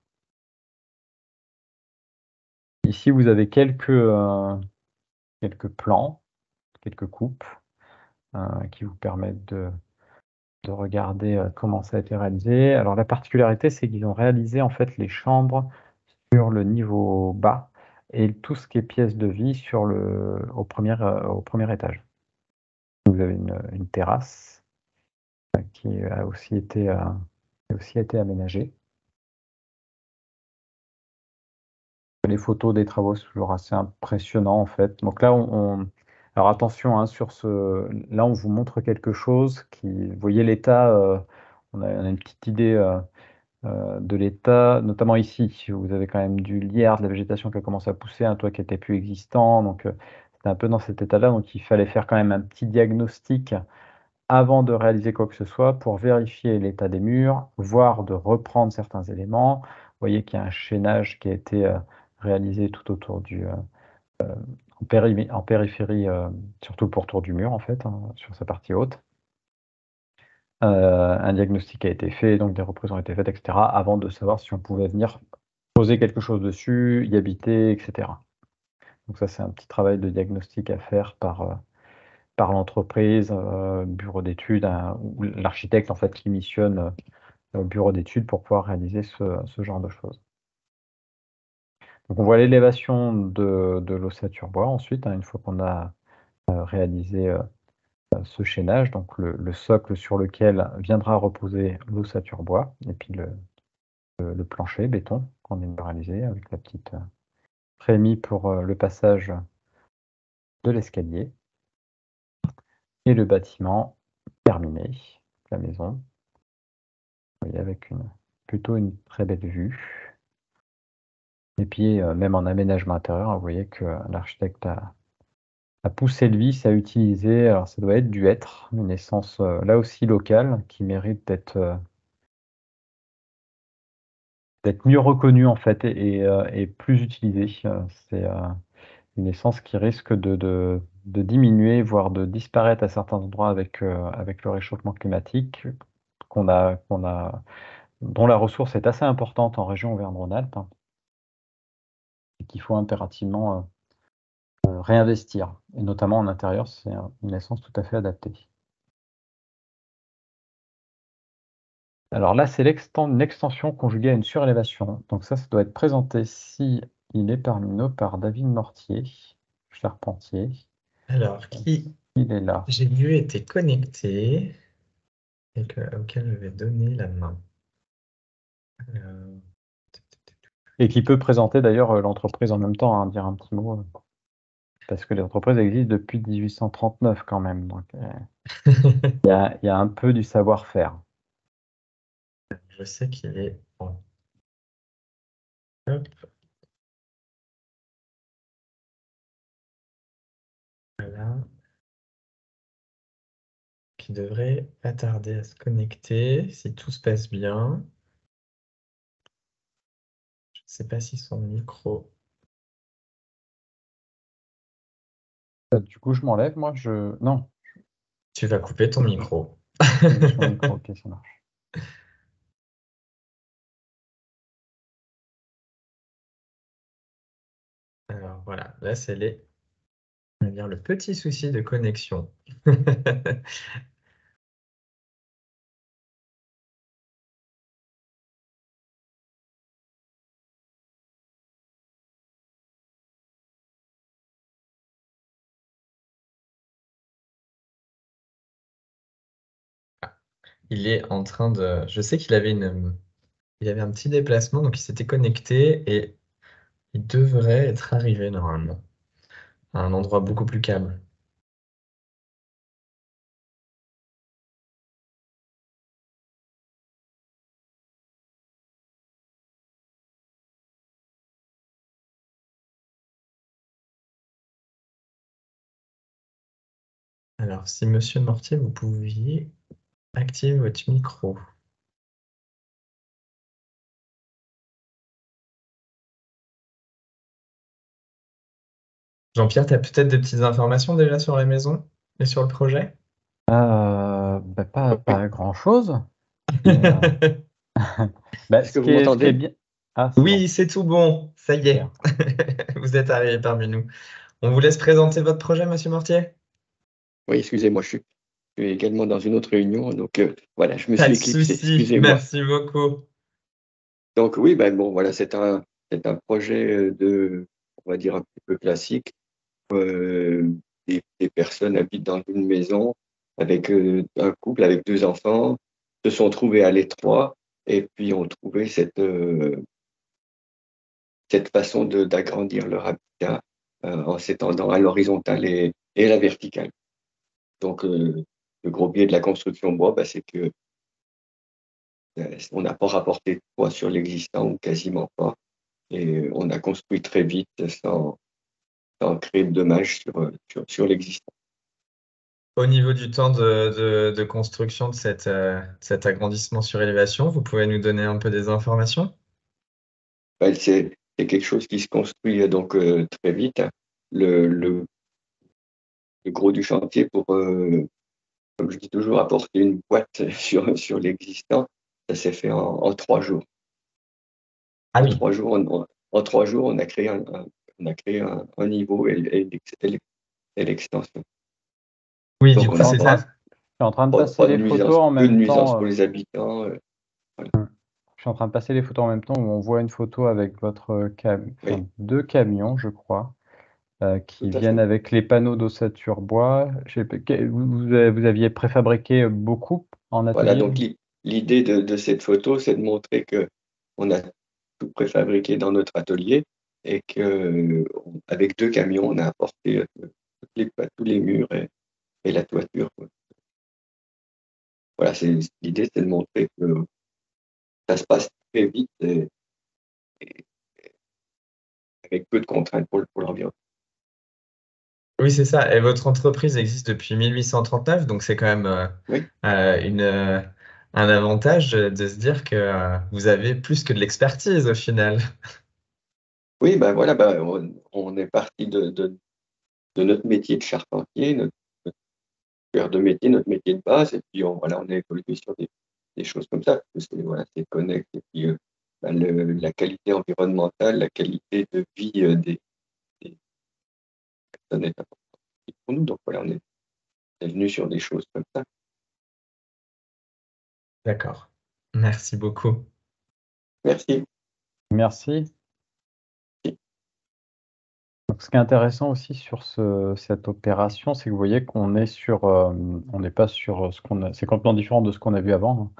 Ici, vous avez quelques plans, quelques coupes qui vous permettent de regarder comment ça a été réalisé. Alors la particularité, c'est qu'ils ont réalisé en fait les chambres sur le niveau bas et tout ce qui est pièces de vie au premier étage. Vous avez une terrasse qui a aussi été aménagée. Les photos des travaux, c'est toujours assez impressionnant en fait. Donc là, alors attention, hein, là, on vous montre quelque chose vous voyez l'état, on a une petite idée de l'état, notamment ici. Vous avez quand même du lierre, de la végétation qui a commencé à pousser, un toit qui était plus existant. Donc c'était un peu dans cet état-là. Donc il fallait faire quand même un petit diagnostic avant de réaliser quoi que ce soit pour vérifier l'état des murs, voire de reprendre certains éléments. Vous voyez qu'il y a un chaînage qui a été réalisé tout autour en périphérie, surtout pour autour du mur en fait, hein, sur sa partie haute. Un diagnostic a été fait, donc des reprises ont été faites, etc., avant de savoir si on pouvait venir poser quelque chose dessus, y habiter, etc. Donc ça, c'est un petit travail de diagnostic à faire par l'entreprise, bureau d'études, ou l'architecte en fait qui missionne au bureau d'études pour pouvoir réaliser ce genre de choses. Donc on voit l'élévation de l'ossature bois ensuite, hein, une fois qu'on a réalisé ce chaînage, donc le socle sur lequel viendra reposer l'ossature bois, et puis le plancher béton qu'on vient de réaliser avec la petite trémie pour le passage de l'escalier. Et le bâtiment terminé, la maison. Vous voyez, avec plutôt une très belle vue. Et puis, même en aménagement intérieur, vous voyez que l'architecte a poussé le vice à utiliser, alors ça doit être du hêtre, une essence là aussi locale, qui mérite d'être mieux reconnue en fait et plus utilisée. C'est une essence qui risque de diminuer, voire de disparaître à certains endroits avec le réchauffement climatique dont la ressource est assez importante en région Auvergne-Rhône-Alpes, hein, et qu'il faut impérativement réinvestir. Et notamment en intérieur, c'est une essence tout à fait adaptée. Alors là, c'est une extension conjuguée à une surélévation. Donc ça doit être présenté si il est parmi nous par David Mortier, charpentier. Alors, qui Il est là. j'ai vu était connecté et auquel je vais donner la main. Euh, Et qui peut présenter d'ailleurs l'entreprise en même temps, hein, dire un petit mot. Parce que les entreprises existent depuis 1839 quand même. Donc il y a un peu du savoir-faire. Je sais qu'il est en. Hop, voilà. Qui devrait pas tarder à se connecter si tout se passe bien. Je ne sais pas si son micro. Du coup, je m'enlève, moi, Non, Tu vas couper ton micro. je mets sur le micro, ok, ça marche. Alors voilà, là c'est on va dire le petit souci de connexion. Il est en train de. Je sais qu'il avait il avait un petit déplacement, donc il s'était connecté et il devrait être arrivé normalement à un endroit beaucoup plus calme. Alors, si Monsieur Mortier, vous pouviez activer votre micro. Jean-Pierre, tu as peut-être des petites informations déjà sur la maison et sur le projet? Pas grand-chose. Mais, Est-ce que vous ce qui est m'entendez? bien. Ah, c'est bon. Oui, c'est tout bon, ça y est, Super. vous êtes arrivé parmi nous. On vous laisse présenter votre projet, Monsieur Mortier? Oui, excusez-moi, je suis également dans une autre réunion, donc voilà, je me Pas suis de éclipsé, souci, excusez-moi. merci beaucoup. Donc oui, ben bon, voilà, c'est un projet on va dire un petit peu classique. Euh, des personnes habitent dans une maison avec un couple avec deux enfants, se sont trouvés à l'étroit et puis ont trouvé cette façon d'agrandir leur habitat en s'étendant à l'horizontale et à la verticale. Donc, le gros biais de la construction bois, bah, c'est que on n'a pas rapporté de poids sur l'existant ou quasiment pas. Et on a construit très vite sans créer de dommages sur l'existant. Au niveau du temps de construction de cet agrandissement sur élévation, vous pouvez nous donner un peu des informations? Bah, c'est quelque chose qui se construit donc très vite. Le, le, le gros du chantier pour, comme je dis toujours, apporter une boîte sur l'existant, ça s'est fait en 3 jours. Ah En oui, 3 jours, en 3 jours, on a créé un niveau et l'extension. oui, du Donc, coup, on Je suis n'a en c'est train, ça. je suis en train de passer pas de les photos nuisance, en peu de même nuisance temps. pour les habitants. Voilà. Je suis en train de passer les photos en même temps où on voit une photo avec Oui, deux camions, je crois, tout qui à viennent fait. avec les panneaux d'ossature bois. Je sais pas, vous aviez préfabriqué beaucoup en Voilà, atelier? donc l'idée de cette photo, c'est de montrer que on a tout préfabriqué dans notre atelier et que avec 2 camions, on a apporté tous les murs et la toiture, quoi. Voilà, l'idée, c'est de montrer que ça se passe très vite et avec peu de contraintes pour l'environnement. Oui, c'est ça. Et votre entreprise existe depuis 1839, donc c'est quand même Oui, une, un avantage de se dire que vous avez plus que de l'expertise au final. oui, ben voilà, ben, on est parti de notre métier de charpentier, notre cœur de métier, notre métier de base et puis voilà, on a évolué sur des choses comme ça, parce que voilà, c'est connect et puis, bah, la qualité environnementale, la qualité de vie, des personnes est importante pour nous. Donc voilà, on est venu sur des choses comme ça. D'accord. Merci beaucoup. Merci. Merci. Donc, ce qui est intéressant aussi sur cette opération, c'est que vous voyez qu'on est on n'est pas sur c'est complètement différent de ce qu'on a vu avant,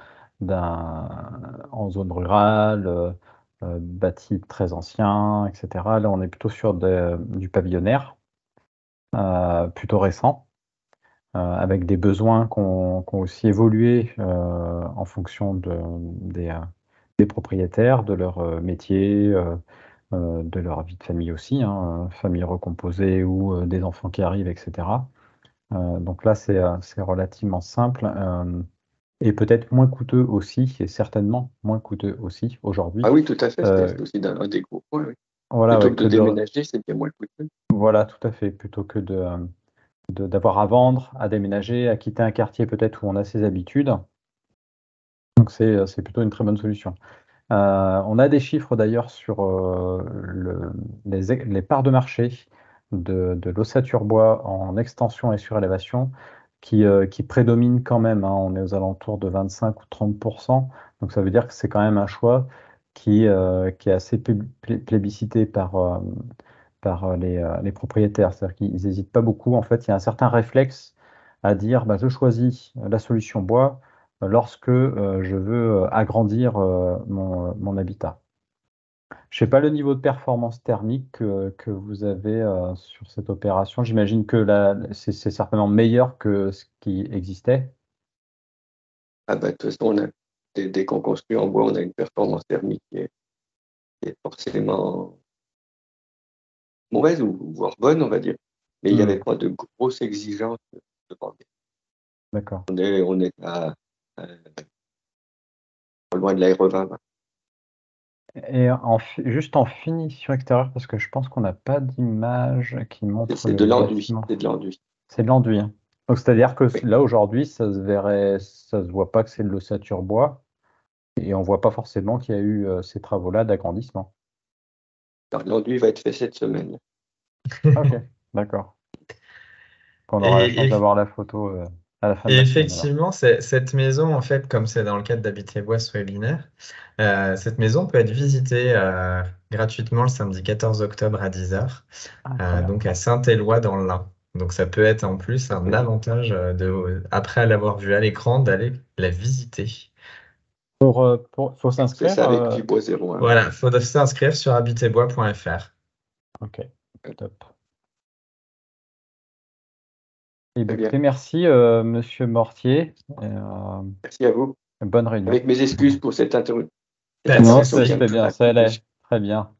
en zone rurale, bâti très ancien, etc. Là, on est plutôt sur du pavillonnaire, plutôt récent, avec des besoins qui ont aussi évolué en fonction des propriétaires, de leur métier, de leur vie de famille aussi, hein, famille recomposée ou des enfants qui arrivent, etc. Donc là, c'est relativement simple et peut-être moins coûteux aussi, et certainement moins coûteux aussi aujourd'hui. Ah oui, tout à fait, Euh, c'est aussi un des gros points. Oui. voilà, Plutôt ouais, que de déménager, c'est bien moins coûteux. voilà, tout à fait, plutôt que d'avoir à vendre, à déménager, à quitter un quartier peut-être où on a ses habitudes. Donc c'est plutôt une très bonne solution. On a des chiffres d'ailleurs sur les parts de marché de l'ossature bois en extension et surélévation qui prédominent quand même, hein. On est aux alentours de 25 ou 30%. Donc ça veut dire que c'est quand même un choix qui est assez plébiscité par les propriétaires. C'est-à-dire qu'ils n'hésitent pas beaucoup. En fait, il y a un certain réflexe à dire bah, je choisis la solution bois lorsque je veux agrandir mon habitat. Je ne sais pas le niveau de performance thermique que vous avez sur cette opération. J'imagine que c'est certainement meilleur que ce qui existait. Ah bah, de toute façon, dès qu'on construit en bois, on a une performance thermique qui est forcément mauvaise ou voire bonne, on va dire. Mais il n'y avait pas de grosses exigences de banquet. D'accord. On est pas loin de l'aérevin. Et juste en finition extérieure, parce que je pense qu'on n'a pas d'image qui montre C'est le de l'enduit. bâtiment. C'est de l'enduit. C'est de l'enduit, hein. Donc c'est-à-dire que Oui. là aujourd'hui, ça se voit pas que c'est de l'ossature bois, et on voit pas forcément qu'il y a eu ces travaux-là d'agrandissement. Alors, l'enduit va être fait cette semaine. Ok, d'accord. On aura la chance Et, d'avoir la photo à la fin de Et la semaine alors. effectivement, cette maison, en fait, comme c'est dans le cadre d'Habiter Bois sur Webinaire, cette maison peut être visitée gratuitement le samedi 14 octobre à 10h, Ah, très bien. donc à Saint-Éloi dans l'Ain. Donc ça peut être en plus un Oui. avantage, après l'avoir vue à l'écran, d'aller la visiter. Faut C'est s'inscrire. ça avec Fibois 01. Voilà, il faut s'inscrire sur habiterbois.fr. Ok, top. Eh bien, Très bien. écoutez, merci Monsieur Mortier. Merci à vous. Bonne réunion. Avec mes excuses pour cette Pas de Non, intervention qui est souci. un c'était peu bien, ça rapide. allait. Très bien.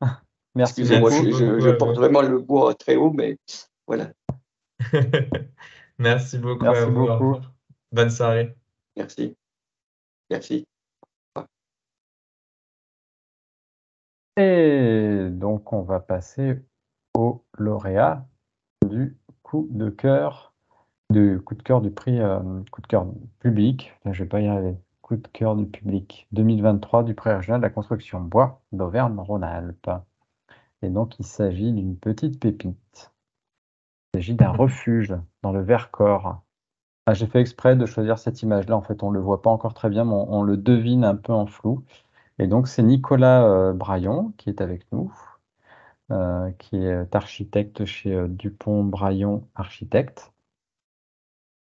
Merci Excusez-moi, beaucoup. Merci beaucoup je à porte vous. vraiment le bois très haut, mais voilà. Merci beaucoup à Merci vous. Au beaucoup. revoir. Bonne soirée. Merci. Merci. Et donc, on va passer au lauréat du coup de cœur, du prix coup de cœur public. Là, je vais pas y arriver. Coup de cœur du public 2023 du prix régional de la construction bois d'Auvergne-Rhône-Alpes. Et donc, il s'agit d'une petite pépite. Il s'agit d'un refuge dans le Vercors. Ah, j'ai fait exprès de choisir cette image-là. En fait, on ne le voit pas encore très bien, mais on le devine un peu en flou. Et donc, c'est Nicolas Braillon qui est avec nous, qui est architecte chez Dupont-Braillon Architecte.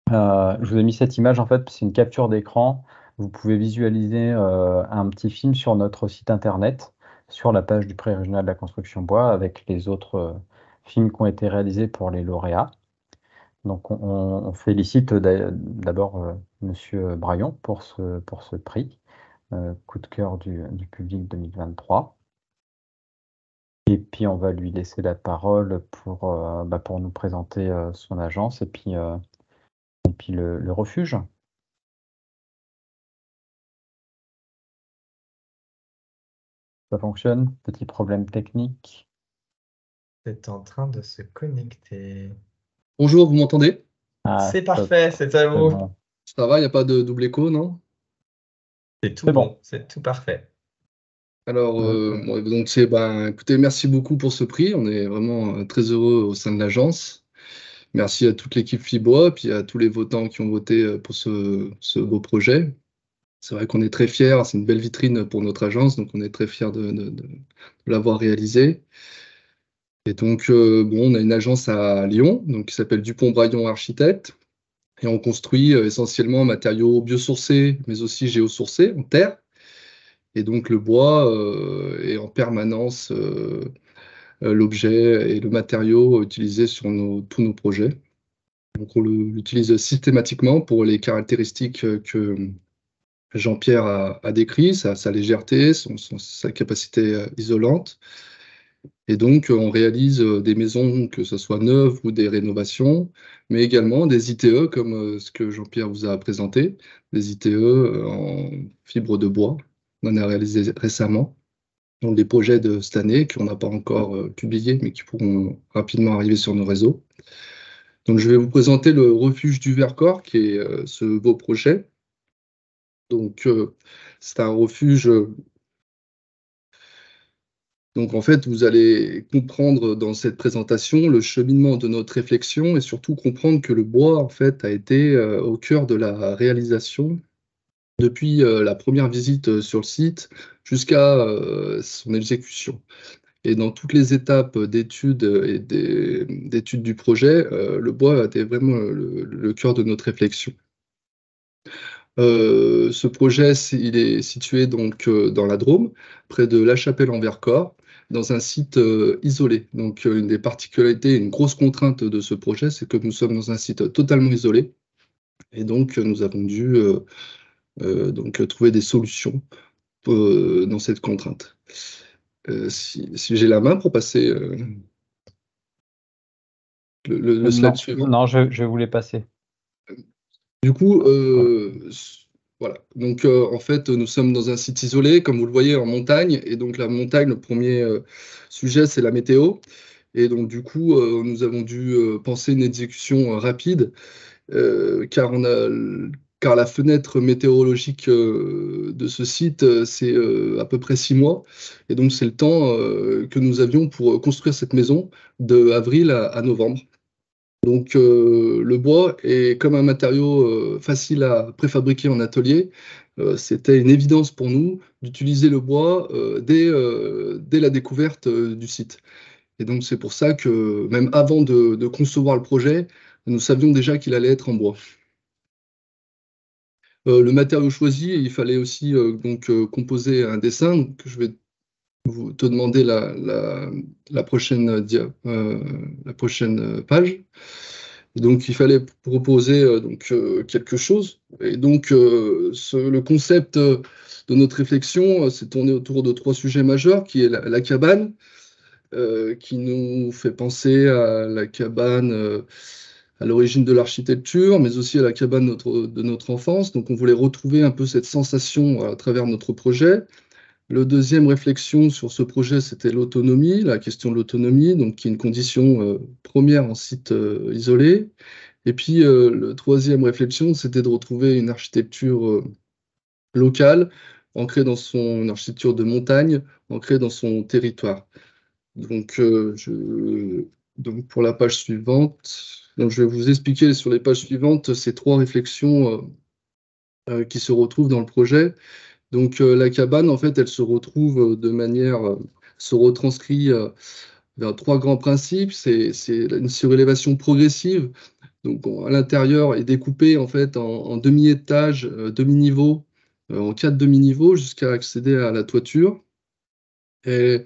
Je vous ai mis cette image, en fait, c'est une capture d'écran. Vous pouvez visualiser un petit film sur notre site internet, sur la page du prix régional de la construction bois, avec les autres films qui ont été réalisés pour les lauréats. Donc, on félicite d'abord Monsieur Braillon pour ce prix, coup de cœur du public 2023. Et puis, on va lui laisser la parole pour nous présenter son agence et puis le refuge. Ça fonctionne? Petit problème technique. C'est en train de se connecter. Bonjour, vous m'entendez? Ah, C'est top, parfait, c'est à c'est vous. bon. Ça va, il n'y a pas de double écho, non? C'est tout C'est bon, bon. c'est tout parfait. Alors, donc écoutez, merci beaucoup pour ce prix. On est vraiment très heureux au sein de l'agence. Merci à toute l'équipe Fibois, puis à tous les votants qui ont voté pour ce beau projet. C'est vrai qu'on est très fiers, c'est une belle vitrine pour notre agence, donc on est très fiers de l'avoir réalisé. Et donc, bon, on a une agence à Lyon, donc, qui s'appelle Dupont-Braillon Architectes, et on construit essentiellement en matériaux biosourcés, mais aussi géosourcés, en terre. Et donc, le bois est en permanence l'objet et le matériau utilisé sur tous nos projets. Donc, on l'utilise systématiquement pour les caractéristiques que Jean-Pierre a décrites, sa légèreté, sa capacité isolante. Et donc, on réalise des maisons, que ce soit neuves ou des rénovations, mais également des ITE, comme ce que Jean-Pierre vous a présenté, des ITE en fibre de bois. On en a réalisé récemment. Donc, des projets de cette année qu'on n'a pas encore publiés, mais qui pourront rapidement arriver sur nos réseaux. Donc, je vais vous présenter le refuge du Vercors, qui est ce beau projet. Donc, c'est un refuge. Donc, en fait, vous allez comprendre dans cette présentation le cheminement de notre réflexion et surtout comprendre que le bois, en fait, a été au cœur de la réalisation depuis la première visite sur le site jusqu'à son exécution. Et dans toutes les étapes d'études et d'études du projet, le bois a été vraiment le cœur de notre réflexion. Ce projet, il est situé donc dans la Drôme, près de La Chapelle-en-Vercors, dans un site isolé. Donc, une des particularités, une grosse contrainte de ce projet, c'est que nous sommes dans un site totalement isolé. Et donc, nous avons dû donc, trouver des solutions dans cette contrainte. Si j'ai la main pour passer le slide suivant. Non, je voulais passer. Du coup, voilà. Donc, en fait, nous sommes dans un site isolé, comme vous le voyez, en montagne. Et donc, la montagne, le premier sujet, c'est la météo. Et donc, du coup, nous avons dû penser une exécution rapide, car la fenêtre météorologique de ce site, c'est à peu près 6 mois. Et donc, c'est le temps que nous avions pour construire cette maison de avril à novembre. Donc, le bois est comme un matériau facile à préfabriquer en atelier. C'était une évidence pour nous d'utiliser le bois dès la découverte du site. Et donc, c'est pour ça que même avant de concevoir le projet, nous savions déjà qu'il allait être en bois. Le matériau choisi, il fallait aussi donc, composer un dessin. Donc, je vais te demander la prochaine page. Donc, il fallait proposer quelque chose. Et donc, le concept de notre réflexion s'est tourné autour de 3 sujets majeurs, qui est la cabane, qui nous fait penser à la cabane à l'origine de l'architecture, mais aussi à la cabane de notre enfance. Donc, on voulait retrouver un peu cette sensation à travers notre projet. Le deuxième réflexion sur ce projet, c'était l'autonomie, la question de l'autonomie, donc qui est une condition première en site isolé. Et puis, le troisième réflexion, c'était de retrouver une architecture locale, ancrée dans son architecture de montagne, ancrée dans son territoire. Donc, donc pour la page suivante, donc je vais vous expliquer sur les pages suivantes ces 3 réflexions qui se retrouvent dans le projet. Donc, la cabane, en fait, elle se retrouve de manière, se retranscrit vers 3 grands principes. C'est une surélévation progressive. Donc, à l'intérieur est découpé en fait en demi-étages, demi-niveaux, en 4 demi-niveaux jusqu'à accéder à la toiture. Et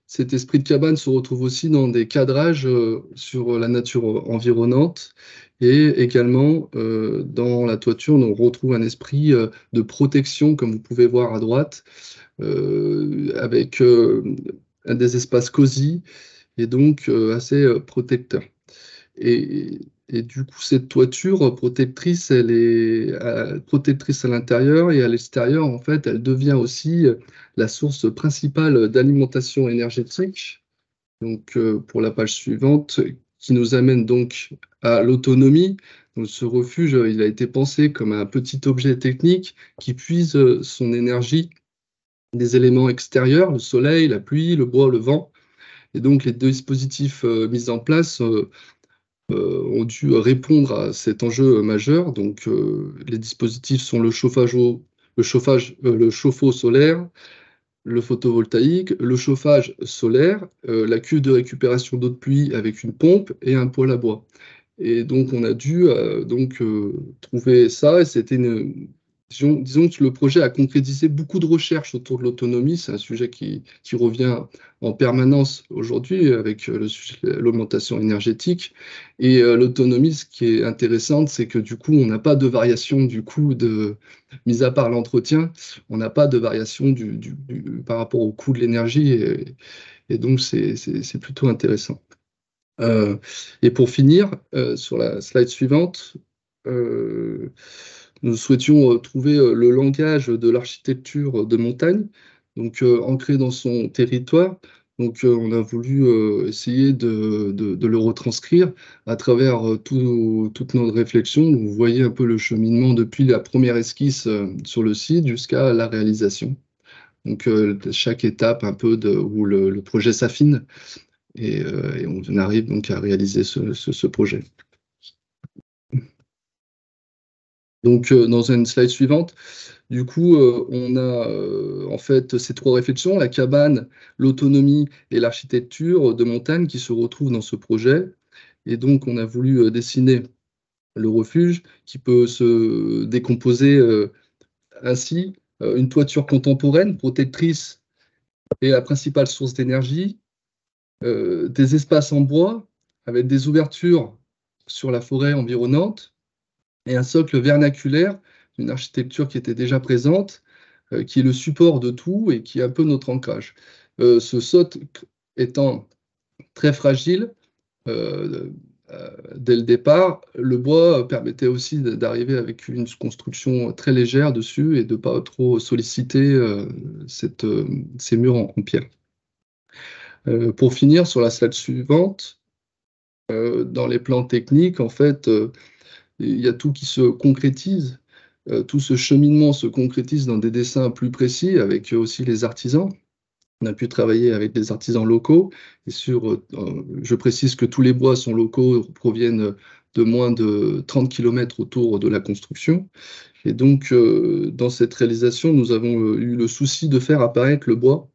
cet esprit de cabane se retrouve aussi dans des cadrages sur la nature environnante. Et également, dans la toiture, on retrouve un esprit de protection, comme vous pouvez voir à droite, avec des espaces cosy et donc assez protecteurs. Et du coup, cette toiture protectrice, elle est protectrice à l'intérieur et à l'extérieur, en fait, elle devient aussi la source principale d'alimentation énergétique. Donc, pour la page suivante, qui nous amène donc à l'autonomie. Donc, ce refuge, il a été pensé comme un petit objet technique qui puise son énergie des éléments extérieurs, le soleil, la pluie, le bois, le vent. Et donc, les deux dispositifs mis en place ont dû répondre à cet enjeu majeur. Donc, les dispositifs sont le chauffage le chauffe-eau solaire, le photovoltaïque, le chauffage solaire, la cuve de récupération d'eau de pluie avec une pompe et un poêle à bois. Et donc, on a dû trouver ça, et c'était disons que le projet a concrétisé beaucoup de recherches autour de l'autonomie. C'est un sujet qui revient en permanence aujourd'hui avec l'augmentation énergétique. Et l'autonomie, ce qui est intéressant, c'est que du coup, on n'a pas de variation du coût mis à part l'entretien, on n'a pas de variation par rapport au coût de l'énergie. Et donc, c'est plutôt intéressant. Et pour finir, sur la slide suivante, nous souhaitions trouver le langage de l'architecture de montagne, donc ancré dans son territoire. Donc on a voulu essayer de le retranscrire à travers toute notre réflexion. Vous voyez un peu le cheminement depuis la première esquisse sur le site jusqu'à la réalisation. Donc chaque étape un peu où le projet s'affine et on arrive donc à réaliser ce projet. Donc, dans une slide suivante, du coup, on a en fait ces trois réflexions, la cabane, l'autonomie et l'architecture de montagne qui se retrouvent dans ce projet. Et donc, on a voulu dessiner le refuge qui peut se décomposer ainsi. Une toiture contemporaine, protectrice et la principale source d'énergie. Des espaces en bois avec des ouvertures sur la forêt environnante et un socle vernaculaire, une architecture qui était déjà présente, qui est le support de tout et qui est un peu notre ancrage. Ce socle étant très fragile, dès le départ, le bois permettait aussi d'arriver avec une construction très légère dessus et de ne pas trop solliciter ces murs en pierre. Pour finir, sur la slide suivante, dans les plans techniques, en fait, il y a tout qui se concrétise. Tout ce cheminement se concrétise dans des dessins plus précis avec aussi les artisans. On a pu travailler avec des artisans locaux. Et je précise que tous les bois sont locaux, proviennent de moins de 30 km autour de la construction. Et donc, dans cette réalisation, nous avons eu le souci de faire apparaître le bois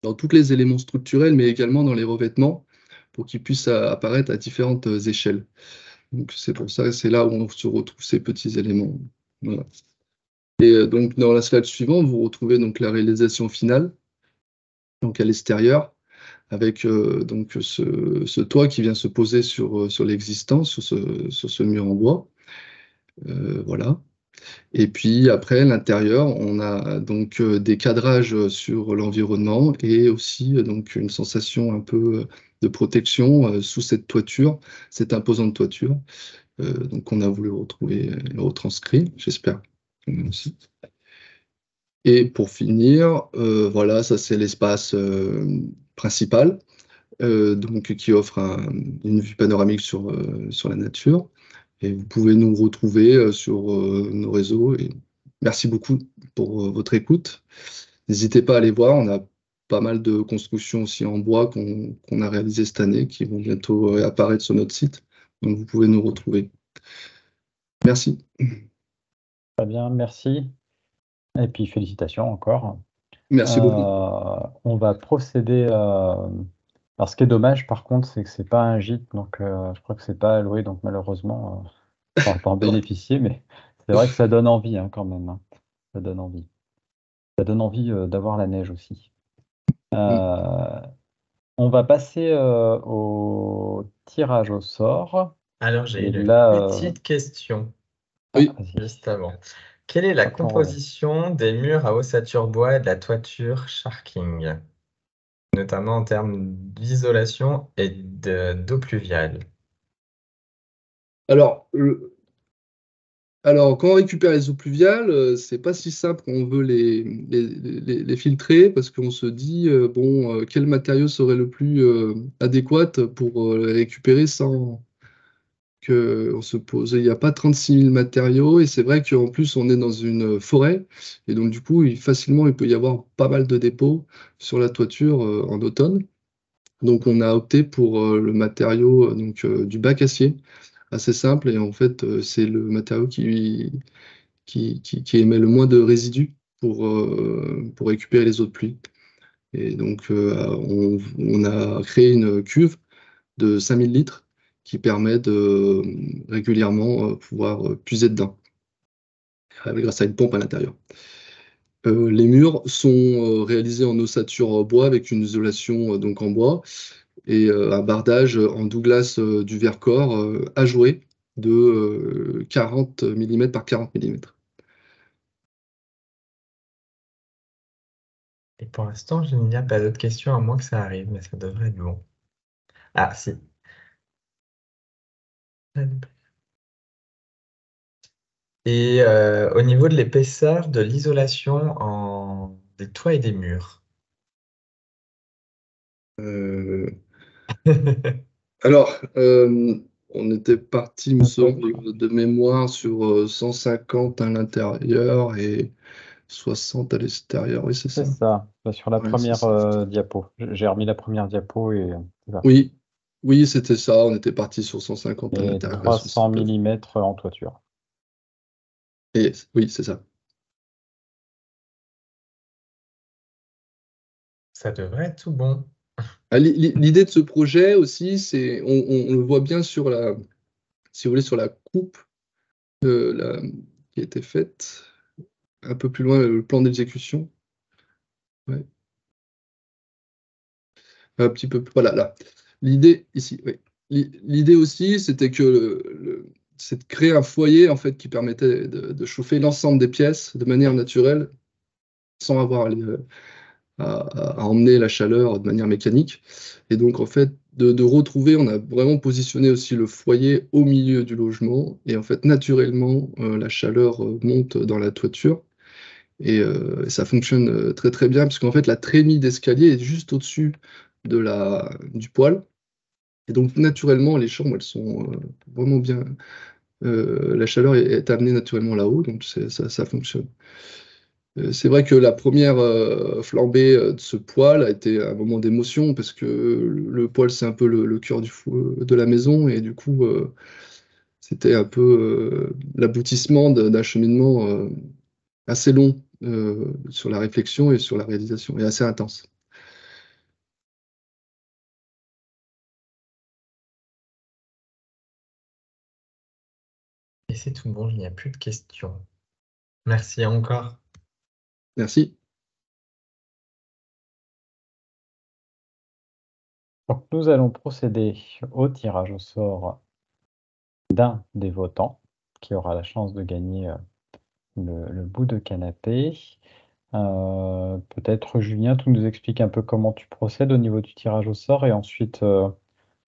dans tous les éléments structurels, mais également dans les revêtements, pour qu'ils puissent apparaître à différentes échelles. Donc c'est pour ça, c'est là où on se retrouve ces petits éléments. Voilà. Et donc dans la slide suivante, vous retrouvez donc la réalisation finale, donc à l'extérieur, avec donc ce toit qui vient se poser sur l'existant, sur ce mur en bois. Voilà. Et puis après, l'intérieur, on a donc des cadrages sur l'environnement et aussi donc une sensation un peu de protection sous cette toiture, cette imposante toiture. Donc on a voulu retranscrire, j'espère. Et pour finir, voilà, ça c'est l'espace principal, donc qui offre une vue panoramique sur la nature. Et vous pouvez nous retrouver sur nos réseaux. Et merci beaucoup pour votre écoute. N'hésitez pas à aller voir. On a pas mal de constructions aussi en bois qu'on a réalisées cette année qui vont bientôt apparaître sur notre site. Donc vous pouvez nous retrouver. Merci. Très bien, merci. Et puis félicitations encore. Merci beaucoup. On va procéder. Alors, ce qui est dommage, par contre, c'est que c'est pas un gîte, donc je crois que c'est pas alloué, donc malheureusement, on ne pourra pas en bénéficier, mais c'est vrai que ça donne envie hein, quand même. Hein. Ça donne envie. Ça donne envie d'avoir la neige aussi. On va passer au tirage au sort. Alors, j'ai Et une là, petite question Oui. juste avant. Quelle est la Attends, composition des murs à ossature bois et de la toiture Sharking, notamment en termes d'isolation et d'eau pluviale? Alors, quand on récupère les eaux pluviales, c'est pas si simple quand on veut les filtrer parce qu'on se dit, bon, quel matériau serait le plus adéquat pour les récupérer sans qu'on se pose. Il n'y a pas 36 000 matériaux et c'est vrai qu'en plus, on est dans une forêt et donc du coup, facilement, il peut y avoir pas mal de dépôts sur la toiture en automne. Donc, on a opté pour le matériau du bac acier, assez simple et en fait, c'est le matériau qui émet le moins de résidus pour récupérer les eaux de pluie. Et donc, on a créé une cuve de 5000 litres qui permet de régulièrement pouvoir puiser dedans, grâce à une pompe à l'intérieur. Les murs sont réalisés en ossature bois avec une isolation donc en bois et un bardage en Douglas du Vercors ajouré de 40 mm par 40 mm. Et pour l'instant, il n'y a pas d'autres questions à moins que ça arrive, mais ça devrait être bon. Ah, si. Et au niveau de l'épaisseur de l'isolation des toits et des murs. Alors, on était parti, me semble, de mémoire sur 150 à l'intérieur et 60 à l'extérieur. Oui, c'est C'est ça. ça. Bah, sur la Ouais, c'est première ça. diapo. J'ai remis la première diapo et c'est ça. Oui, oui, c'était ça. On était parti sur 150 à Et l'intérieur et 300 60. mm en toiture. Et oui, c'est ça. Ça devrait être tout bon. Ah, l'idée de ce projet aussi, c'est, on le voit bien sur la, si vous voulez, sur la coupe qui a été faite. Un peu plus loin, le plan d'exécution. Ouais. Un petit peu plus, voilà, là. L'idée ici, oui. L'idée aussi, c'était que c'est de créer un foyer en fait qui permettait de chauffer l'ensemble des pièces de manière naturelle, sans avoir à emmener la chaleur de manière mécanique. Et donc en fait, de retrouver, on a vraiment positionné aussi le foyer au milieu du logement, et en fait naturellement, la chaleur monte dans la toiture. Et ça fonctionne très très bien, puisqu'en fait la trémie d'escalier est juste au-dessus du poêle. Et donc naturellement, les chambres, elles sont vraiment bien. La chaleur est amenée naturellement là-haut, donc ça fonctionne. C'est vrai que la première flambée de ce poêle a été un moment d'émotion, parce que le poêle, c'est un peu le cœur de la maison, et du coup, c'était un peu l'aboutissement d'un cheminement assez long sur la réflexion et sur la réalisation, et assez intense. Et c'est tout bon, il n'y a plus de questions. Merci encore. Merci. Donc, nous allons procéder au tirage au sort d'un des votants qui aura la chance de gagner le bout de canapé. Peut-être, Julien, tu nous expliques un peu comment tu procèdes au niveau du tirage au sort et ensuite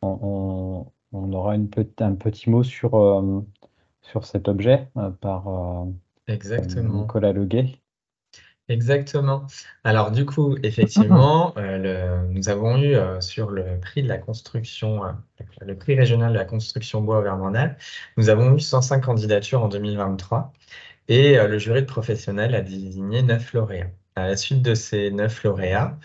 on aura un petit mot sur cet objet par Exactement. Nicolas Leguet. Exactement. Alors du coup, effectivement, nous avons eu sur le prix de la construction, le prix régional de la construction bois Auvergne-Rhône-Alpes, nous avons eu 105 candidatures en 2023 et le jury de professionnels a désigné 9 lauréats. À la suite de ces 9 lauréats,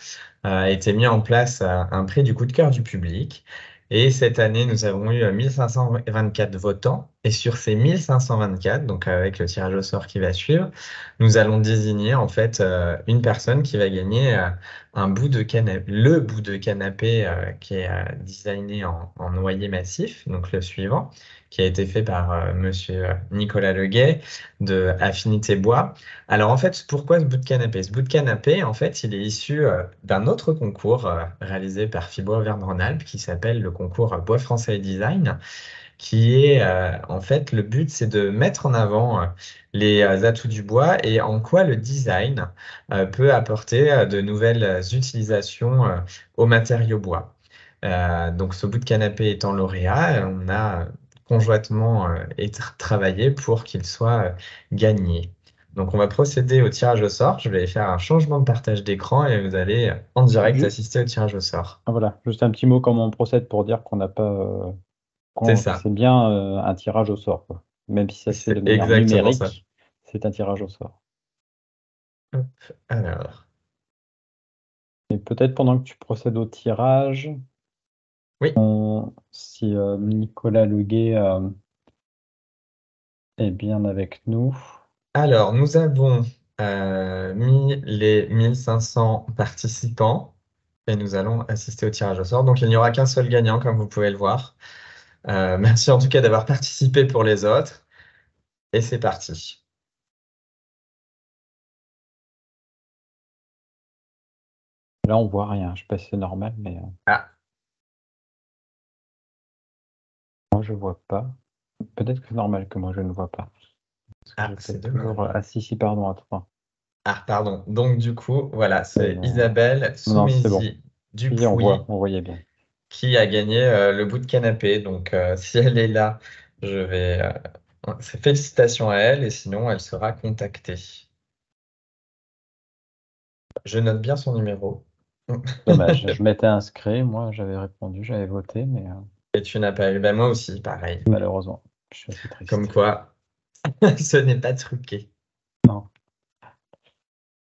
a été mis en place un prix du coup de cœur du public. Et cette année, nous avons eu 1524 votants. Et sur ces 1524, donc avec le tirage au sort qui va suivre, nous allons désigner en fait une personne qui va gagner un bout de canapé, le bout de canapé qui est designé en noyer massif, donc le suivant, qui a été fait par monsieur Nicolas Leguet de Affinité Bois. Alors en fait, pourquoi ce bout de canapé? Ce bout de canapé, en fait, il est issu d'un autre concours réalisé par FIBOA Auvergne-Rhône-Alpes qui s'appelle le concours Bois français et Design, qui est en fait le but, c'est de mettre en avant les atouts du bois et en quoi le design peut apporter de nouvelles utilisations aux matériaux bois. Donc ce bout de canapé étant lauréat, on a conjointement travaillé pour qu'il soit gagné. Donc on va procéder au tirage au sort. Je vais faire un changement de partage d'écran et vous allez en direct assister au tirage au sort. Ah, voilà, juste un petit mot comment on procède pour dire qu'on n'a pas C'est ça. c'est bien un tirage au sort, quoi. Même si ça se fait de C'est manière exactement ça. numérique, c'est un tirage au sort. Hop, alors, Et peut-être pendant que tu procèdes au tirage, oui, si Nicolas Leguet est bien avec nous. Alors, nous avons mis les 1500 participants et nous allons assister au tirage au sort. Donc, il n'y aura qu'un seul gagnant, comme vous pouvez le voir. Merci en tout cas d'avoir participé pour les autres. Et c'est parti. Là, on voit rien. Je sais pas si c'est normal, mais Ah, moi, je vois pas. Peut-être que c'est normal que moi, je ne vois pas. Parce que ah, j'étais c'est toujours dommage. assis, pardon, à 3. Ah, pardon. Donc, du coup, voilà, c'est Isabelle Non, c'est bon. Soumesi Oui, on Dupuis voyait bien. qui a gagné le bout de canapé. Donc, si elle est là, je vais. Félicitations à elle et sinon, elle sera contactée. Je note bien son numéro. Dommage. Je m'étais inscrit, moi, j'avais répondu, j'avais voté, mais Et tu n'as pas eu. Ben, moi aussi, pareil. malheureusement, je suis assez Comme triste. quoi, ce n'est pas truqué. Non.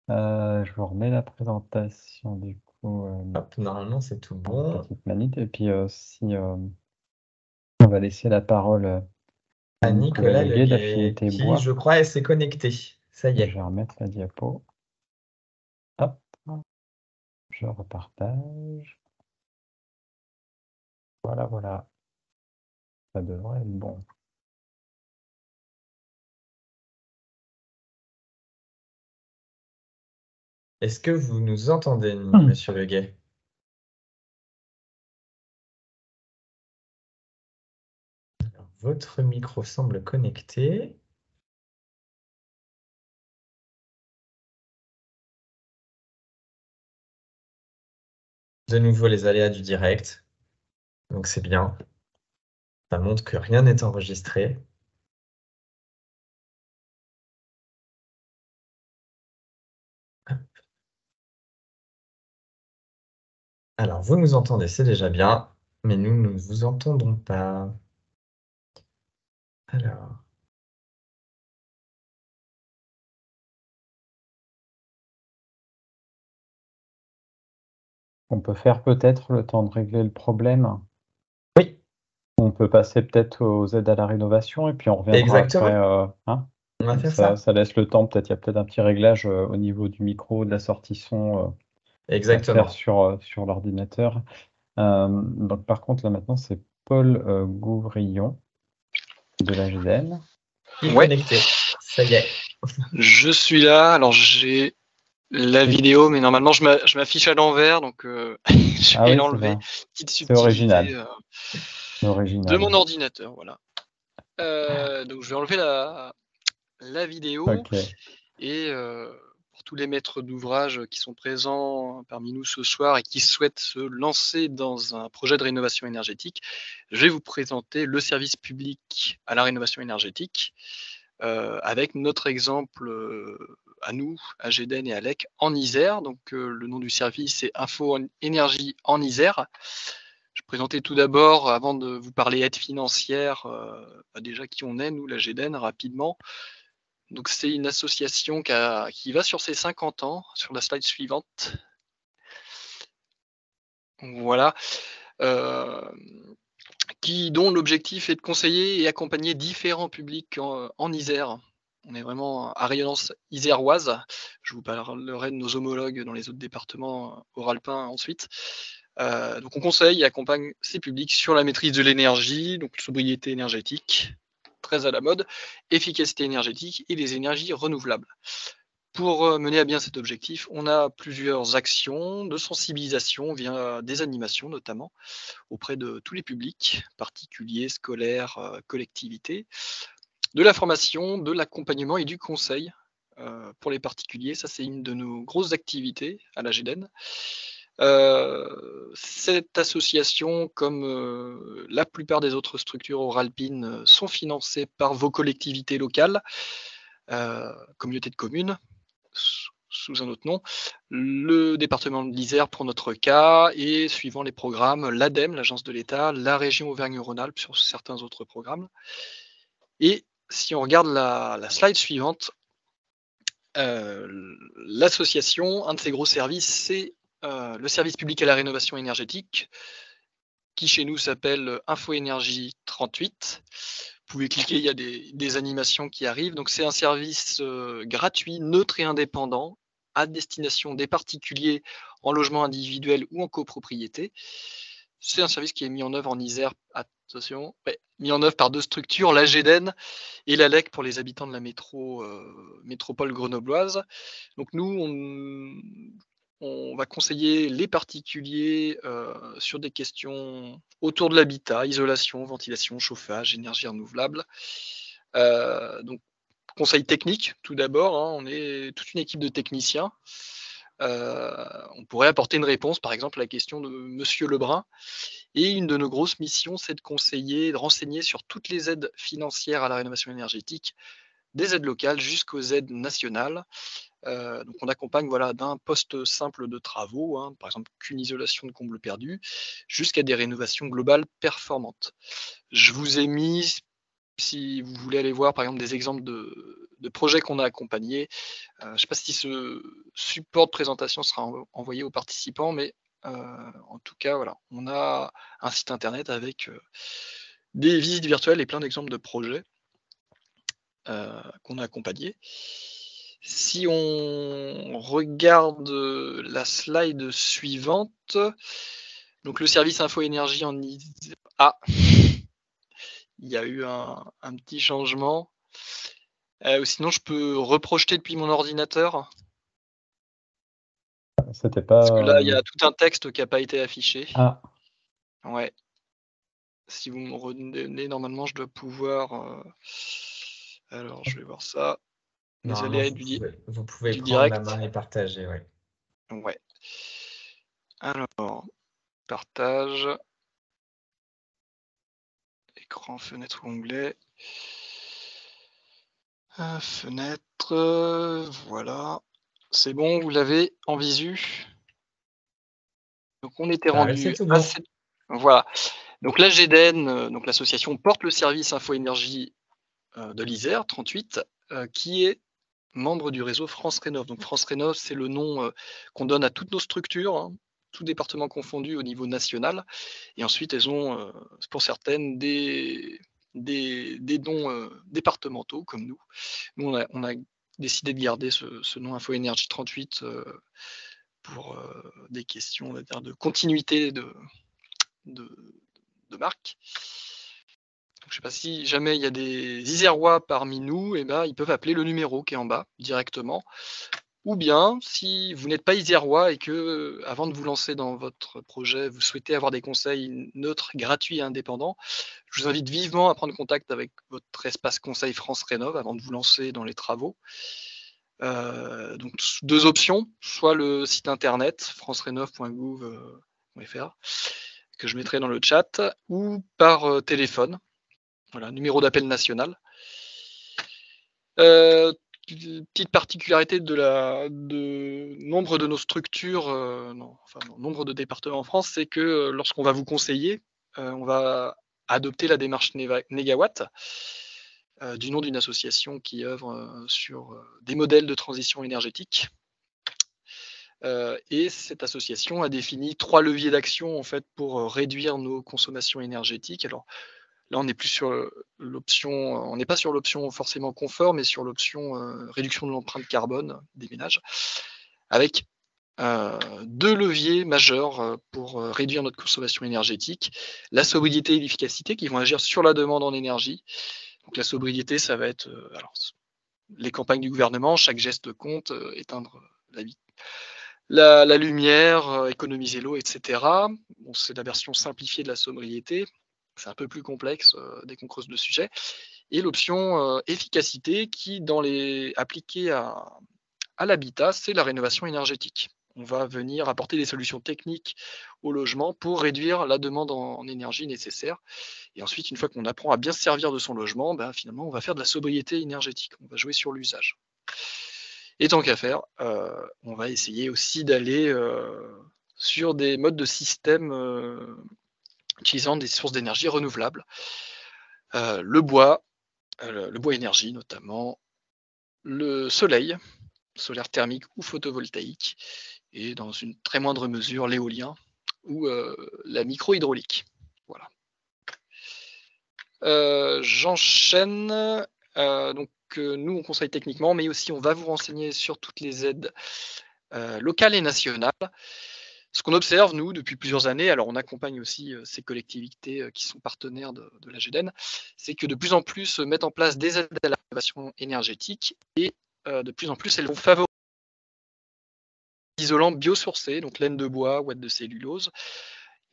Je vous remets la présentation du coup, Hop, normalement, c'est tout en bon. petite manite. Et puis, on va laisser la parole à À Nicolas Nicolas Leguet Leguet, d'Affinité qui, Bois. je crois, s'est connecté. Ça y Je est. vais remettre la diapo. Hop, je repartage. Voilà, voilà. Ça devrait être bon. Est-ce que vous nous entendez, Monsieur Leguet? Alors, votre micro semble connecté. De nouveau, les aléas du direct. Donc, c'est bien. Ça montre que rien n'est enregistré. Alors, vous nous entendez, c'est déjà bien, mais nous ne vous entendons pas. Alors, On peut faire peut-être le temps de régler le problème. oui, On peut passer peut-être aux aides à la rénovation et puis on reviendra après. exactement. Hein. On va Comme faire ça. ça laisse le temps. Peut-être il y a peut-être un petit réglage au niveau du micro, de la sortie son à faire Exactement. sur l'ordinateur. Donc par contre là maintenant c'est Paul Gouvrillon de la GDN. Il est Ouais, connecté. Ça y est. je suis là. Alors j'ai la vidéo, mais normalement je m'affiche à l'envers, donc je Ah vais oui, c'est l'enlever. ça. Petite C'est original. subtilité C'est de mon original. ordinateur, voilà. Donc je vais enlever la vidéo Ok. et pour tous les maîtres d'ouvrage qui sont présents parmi nous ce soir et qui souhaitent se lancer dans un projet de rénovation énergétique, je vais vous présenter le service public à la rénovation énergétique. Avec notre exemple à nous, à GEDEN et à LEC, en Isère. Donc le nom du service, c'est Info Énergie en Isère. Je vais présenter tout d'abord, avant de vous parler aide financière, déjà qui on est, nous, la GEDEN, rapidement. Donc c'est une association qui va sur ses 50 ans, sur la slide suivante. Voilà. Dont l'objectif est de conseiller et accompagner différents publics en Isère. On est vraiment à rayonnance iséroise. Je vous parlerai de nos homologues dans les autres départements haut-alpins ensuite. Donc on conseille et accompagne ces publics sur la maîtrise de l'énergie, donc sobriété énergétique, très à la mode, efficacité énergétique et les énergies renouvelables. Pour mener à bien cet objectif, on a plusieurs actions de sensibilisation via des animations notamment auprès de tous les publics, particuliers, scolaires, collectivités, de la formation, de l'accompagnement et du conseil pour les particuliers. Ça, c'est une de nos grosses activités à la GEDEN. Cette association, comme la plupart des autres structures oralpines, sont financées par vos collectivités locales, communautés de communes, sous un autre nom, le département de l'Isère pour notre cas, et suivant les programmes, l'ADEME, l'Agence de l'État, la région Auvergne-Rhône-Alpes sur certains autres programmes. Et si on regarde la slide suivante, l'association, un de ses gros services, c'est le service public à la rénovation énergétique, qui chez nous s'appelle Info Énergie 38, pouvez cliquer, il y a des animations qui arrivent. Donc c'est un service gratuit, neutre et indépendant à destination des particuliers en logement individuel ou en copropriété. C'est un service qui est mis en œuvre en Isère, attention, mis en œuvre par 2 structures, l'AGEDEN et l'ALEC pour les habitants de la métropole grenobloise. Donc nous, on va conseiller les particuliers sur des questions autour de l'habitat, isolation, ventilation, chauffage, énergie renouvelable. Donc conseil technique, tout d'abord, hein, on est toute une équipe de techniciens. On pourrait apporter une réponse, par exemple, à la question de Monsieur Lebrun. Et une de nos grosses missions, c'est de conseiller, de renseigner sur toutes les aides financières à la rénovation énergétique, des aides locales jusqu'aux aides nationales. Donc on accompagne d'un poste simple de travaux, hein, par exemple qu'une isolation de comble perdu, jusqu'à des rénovations globales performantes. Je vous ai mis, si vous voulez aller voir par exemple des exemples de projets qu'on a accompagnés, je ne sais pas si ce support de présentation sera envoyé aux participants, mais en tout cas, voilà, on a un site internet avec des visites virtuelles et plein d'exemples de projets qu'on a accompagnés. Si on regarde la slide suivante, donc le service Info Énergie en Isère. Ah, il y a eu un petit changement. Sinon, je peux reprojeter depuis mon ordinateur. C'était pas. Parce que là, il y a tout un texte qui n'a pas été affiché. Ah, Ouais. Si vous me redonnez, normalement, je dois pouvoir. Alors, je vais voir ça. Les Normalement, aléas vous pouvez du prendre la direct. main et partager, oui. Ouais. Alors, partage. Écran, fenêtre, onglet. Fenêtre, voilà. C'est bon, vous l'avez en visu. Donc on était rendu tout à bon. Voilà. Donc l'AGEDEN, donc l'association, porte le service Info Énergie de l'Isère 38, qui est membre du réseau France Rénov'. Donc France Rénov', c'est le nom qu'on donne à toutes nos structures, hein, tout département confondu au niveau national. Et ensuite, elles ont, pour certaines, des dons départementaux comme nous. Nous, on a décidé de garder ce nom Info Énergie 38 pour des questions, on va dire, de continuité de marque. Donc, je ne sais pas si jamais il y a des Isérois parmi nous, eh ben, ils peuvent appeler le numéro qui est en bas directement. Ou bien, si vous n'êtes pas isérois et que, avant de vous lancer dans votre projet, vous souhaitez avoir des conseils neutres, gratuits et indépendants, je vous invite vivement à prendre contact avec votre espace conseil France Rénov' avant de vous lancer dans les travaux. Donc 2 options, soit le site internet francerénov.gouv.fr que je mettrai dans le chat, ou par téléphone. Voilà, numéro d'appel national. Petite particularité de nombre de nos structures, nombre de départements en France, c'est que lorsqu'on va vous conseiller, on va adopter la démarche Négawatt, du nom d'une association qui œuvre sur des modèles de transition énergétique. Et cette association a défini 3 leviers d'action en fait pour réduire nos consommations énergétiques. Alors là, on n'est plus sur l'option, on n'est pas sur l'option forcément confort, mais sur l'option réduction de l'empreinte carbone des ménages, avec 2 leviers majeurs pour réduire notre consommation énergétique, la sobriété et l'efficacité qui vont agir sur la demande en énergie. Donc la sobriété, ça va être les campagnes du gouvernement, chaque geste compte, éteindre la lumière, économiser l'eau, etc. Bon, c'est la version simplifiée de la sobriété. C'est un peu plus complexe dès qu'on creuse le sujet. Et l'option efficacité qui, appliquée à l'habitat, c'est la rénovation énergétique. On va venir apporter des solutions techniques au logement pour réduire la demande en énergie nécessaire. Et ensuite, une fois qu'on apprend à bien se servir de son logement, finalement, on va faire de la sobriété énergétique. On va jouer sur l'usage. Et tant qu'à faire, on va essayer aussi d'aller sur des modes de système utilisant des sources d'énergie renouvelables. Le bois énergie notamment, le soleil, solaire thermique ou photovoltaïque, et dans une très moindre mesure l'éolien ou la micro-hydraulique. Voilà. J'enchaîne. Donc, nous, on conseille techniquement, mais aussi on va vous renseigner sur toutes les aides locales et nationales. Ce qu'on observe, nous, depuis plusieurs années, alors on accompagne aussi ces collectivités qui sont partenaires de la GEDEN, c'est que de plus en plus se mettent en place des aides à la rénovation énergétique et de plus en plus elles vont favoriser les isolants biosourcés, donc laine de bois, ouate de cellulose,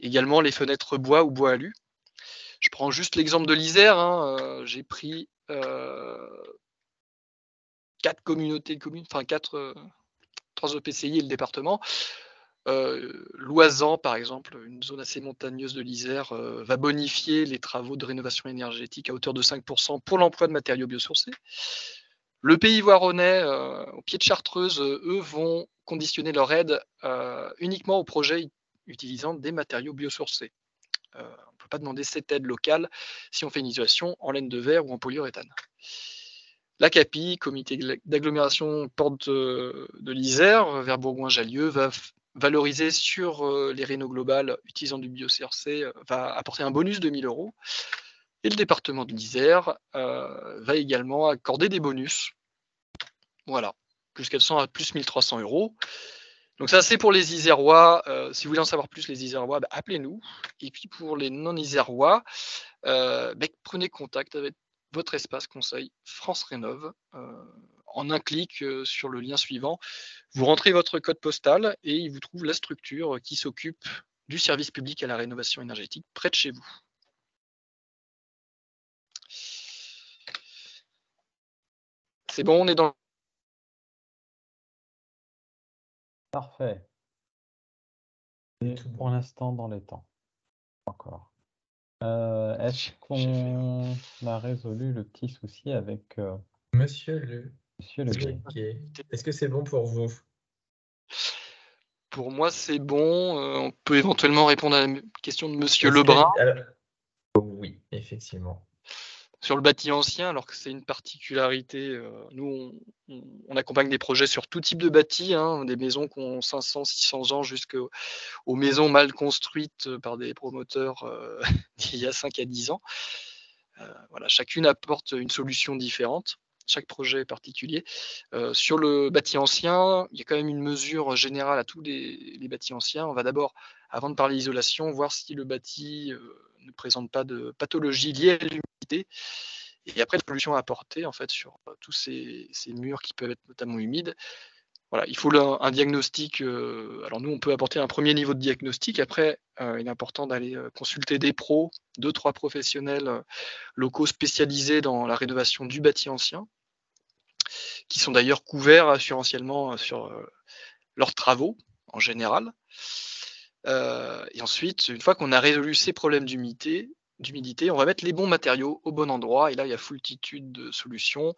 également les fenêtres bois ou bois alu. Je prends juste l'exemple de l'Isère, hein, j'ai pris 4 communautés de communes, enfin 3 EPCI et le département. Loisan, par exemple, une zone assez montagneuse de l'Isère, va bonifier les travaux de rénovation énergétique à hauteur de 5% pour l'emploi de matériaux biosourcés. Le Pays Voironnais, au pied de Chartreuse, eux vont conditionner leur aide uniquement aux projets utilisant des matériaux biosourcés. On ne peut pas demander cette aide locale si on fait une isolation en laine de verre ou en polyuréthane. La CAPI, comité d'agglomération Porte de l'Isère, vers Bourgoin-Jallieu, va valoriser sur les rénaux globales utilisant du bio-CRC, va apporter un bonus de 1 000 €. Et le département de l'Isère va également accorder des bonus. Voilà, plus 400 à plus 1 300 €. Donc ça, c'est pour les Isérois. Si vous voulez en savoir plus, les Isérois, appelez-nous. Et puis pour les non-Isérois, prenez contact avec votre espace conseil France Rénov en un clic sur le lien suivant. Vous rentrez votre code postal et il vous trouve la structure qui s'occupe du service public à la rénovation énergétique près de chez vous. C'est bon, on est dans... Parfait. Et pour l'instant, dans les temps. Encore. Est-ce qu'on a résolu le petit souci avec Monsieur le Guay? Est-ce que c'est bon pour vous? Pour moi, c'est bon. On peut éventuellement répondre à la question de Monsieur Lebrun. Oui, effectivement. Sur le bâti ancien, alors que c'est une particularité, nous, on accompagne des projets sur tout type de bâti, hein, des maisons qui ont 500, 600 ans jusqu'aux maisons mal construites par des promoteurs d'il y a 5 à 10 ans. Voilà, chacune apporte une solution différente. Chaque projet est particulier. Sur le bâti ancien, il y a quand même une mesure générale à tous les bâtis anciens. On va d'abord, avant de parler isolation, voir si le bâti ne présente pas de pathologie liée à l'humidité. Et après, la solution à apporter en fait, sur tous ces murs qui peuvent être notamment humides. Voilà, il faut un diagnostic. Alors nous, on peut apporter un premier niveau de diagnostic. Après, il est important d'aller consulter des pros, 2-3 professionnels locaux spécialisés dans la rénovation du bâti ancien, qui sont d'ailleurs couverts assurantiellement sur leurs travaux en général. Et ensuite, une fois qu'on a résolu ces problèmes d'humidité, on va mettre les bons matériaux au bon endroit. Et là, il y a foultitude de solutions.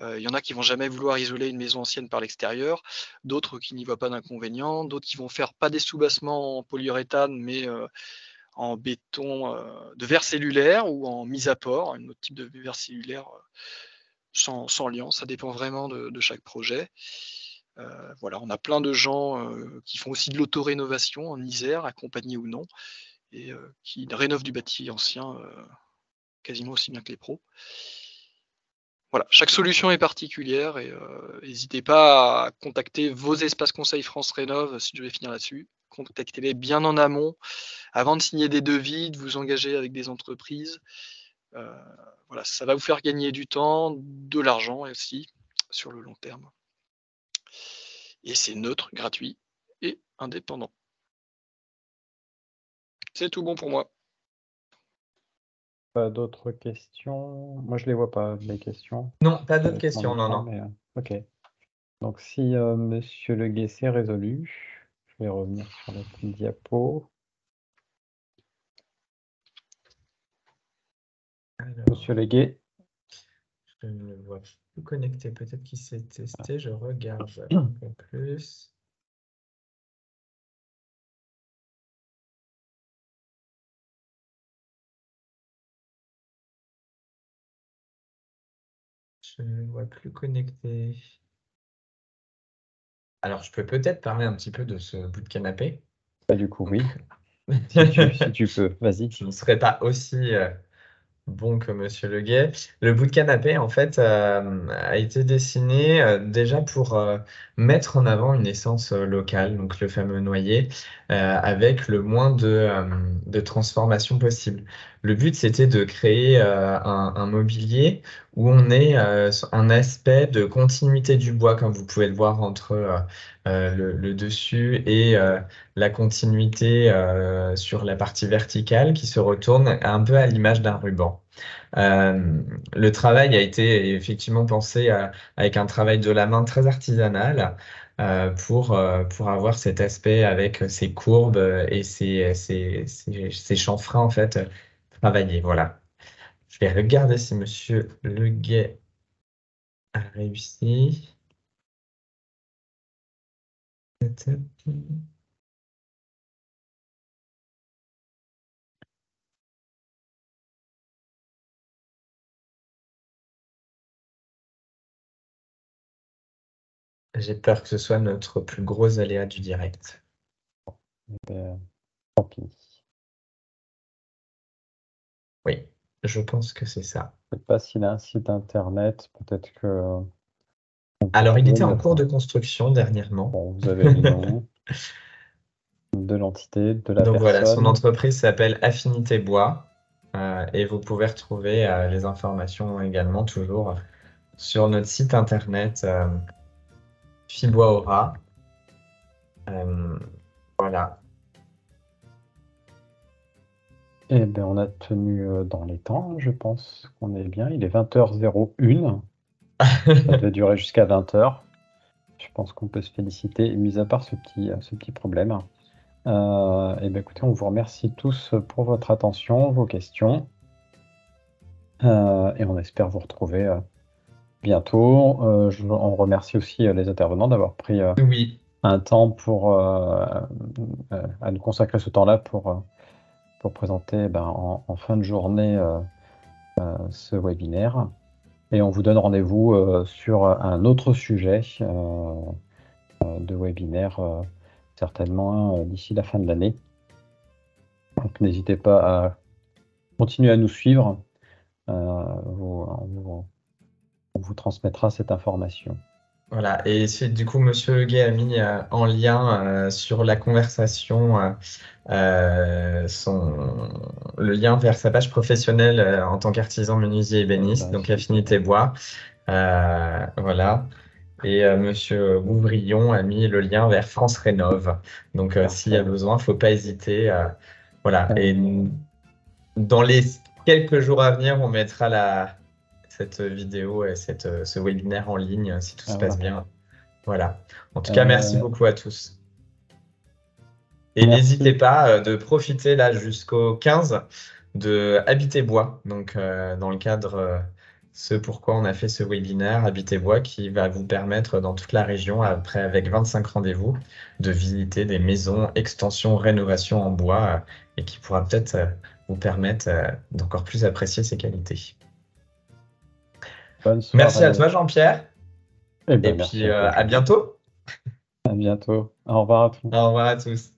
Il y en a qui vont jamais vouloir isoler une maison ancienne par l'extérieur, d'autres qui n'y voient pas d'inconvénient, d'autres qui vont faire pas des soubassements en polyuréthane, mais en béton de verre cellulaire ou en mise à port, un autre type de verre cellulaire sans liant. Ça dépend vraiment de chaque projet. Voilà, on a plein de gens qui font aussi de l'auto-rénovation en Isère, accompagnés ou non, et qui rénovent du bâti ancien quasiment aussi bien que les pros. Voilà, chaque solution est particulière et n'hésitez pas à contacter vos espaces conseils France Rénov si je vais finir là-dessus. Contactez-les bien en amont avant de signer des devis, de vous engager avec des entreprises. Voilà, ça va vous faire gagner du temps, de l'argent aussi sur le long terme. Et c'est neutre, gratuit et indépendant. C'est tout bon pour moi. Pas d'autres questions? Moi, je les vois pas, les questions. Non, pas d'autres Avec mon questions, non, écran, non. mais, ok. Donc, si Monsieur Le Guay c'est résolu, je vais revenir sur la petite diapo. Alors, Monsieur Le Guay. je ne le vois plus connecté. Peut-être qu'il s'est testé. Je regarde un peu plus. Je ne le vois plus connecté. Alors, je peux peut-être parler un petit peu de ce bout de canapé. Bah, du coup, oui. Si tu peux, vas-y. Je ne serai pas aussi bon que Monsieur Leguet. Le bout de canapé, en fait, a été dessiné déjà pour mettre en avant une essence locale, donc le fameux noyer, avec le moins de transformation possible. Le but, c'était de créer un mobilier où on ait un aspect de continuité du bois, comme vous pouvez le voir entre le dessus et la continuité sur la partie verticale qui se retourne un peu à l'image d'un ruban. Le travail a été effectivement pensé avec un travail de la main très artisanal pour avoir cet aspect avec ses courbes et ses chanfreins en fait travaillés. Voilà. Je vais regarder si Monsieur Leguet a réussi. J'ai peur que ce soit notre plus gros aléa du direct. Tant pis. Oui, je pense que c'est ça. Je ne sais pas s'il a un site internet, peut-être que... Alors, il était en cours de construction dernièrement. Bon, vous avez le nom de l'entité, de la Donc voilà, son personne. entreprise s'appelle Affinité Bois et vous pouvez retrouver les informations également toujours sur notre site internet Fibois Aura. Voilà. Eh bien, on a tenu dans les temps, je pense qu'on est bien. Il est 20h01. Ça devait durer jusqu'à 20h. Je pense qu'on peut se féliciter, mis à part ce petit problème. Eh bien, écoutez, on vous remercie tous pour votre attention, vos questions. Et on espère vous retrouver bientôt. On remercie aussi les intervenants d'avoir pris Oui, un temps à nous consacrer ce temps-là pour présenter en fin de journée ce webinaire. Et on vous donne rendez-vous sur un autre sujet de webinaire, certainement d'ici la fin de l'année. Donc n'hésitez pas à continuer à nous suivre. On vous transmettra cette information. voilà. Et du coup, Monsieur Leguet a mis en lien sur la conversation le lien vers sa page professionnelle en tant qu'artisan menuisier ébéniste, donc Affinité Bois. Voilà. Et Monsieur Gouvrillon a mis le lien vers France Rénov'. Donc, s'il y a besoin, il ne faut pas hésiter. Voilà. Et dans les quelques jours à venir, on mettra cette vidéo et ce webinaire en ligne si tout se passe bien. Voilà. En tout cas, merci beaucoup à tous. Et n'hésitez pas de profiter là jusqu'au 15 de Habiter Bois. Donc, dans le cadre ce pourquoi on a fait ce webinaire Habiter Bois qui va vous permettre dans toute la région, après avec 25 rendez-vous, de visiter des maisons, extensions, rénovations en bois et qui pourra peut-être vous permettre d'encore plus apprécier ses qualités. Merci à toi, Jean-Pierre. Et puis à bientôt. À bientôt. Au revoir à tous. Au revoir à tous.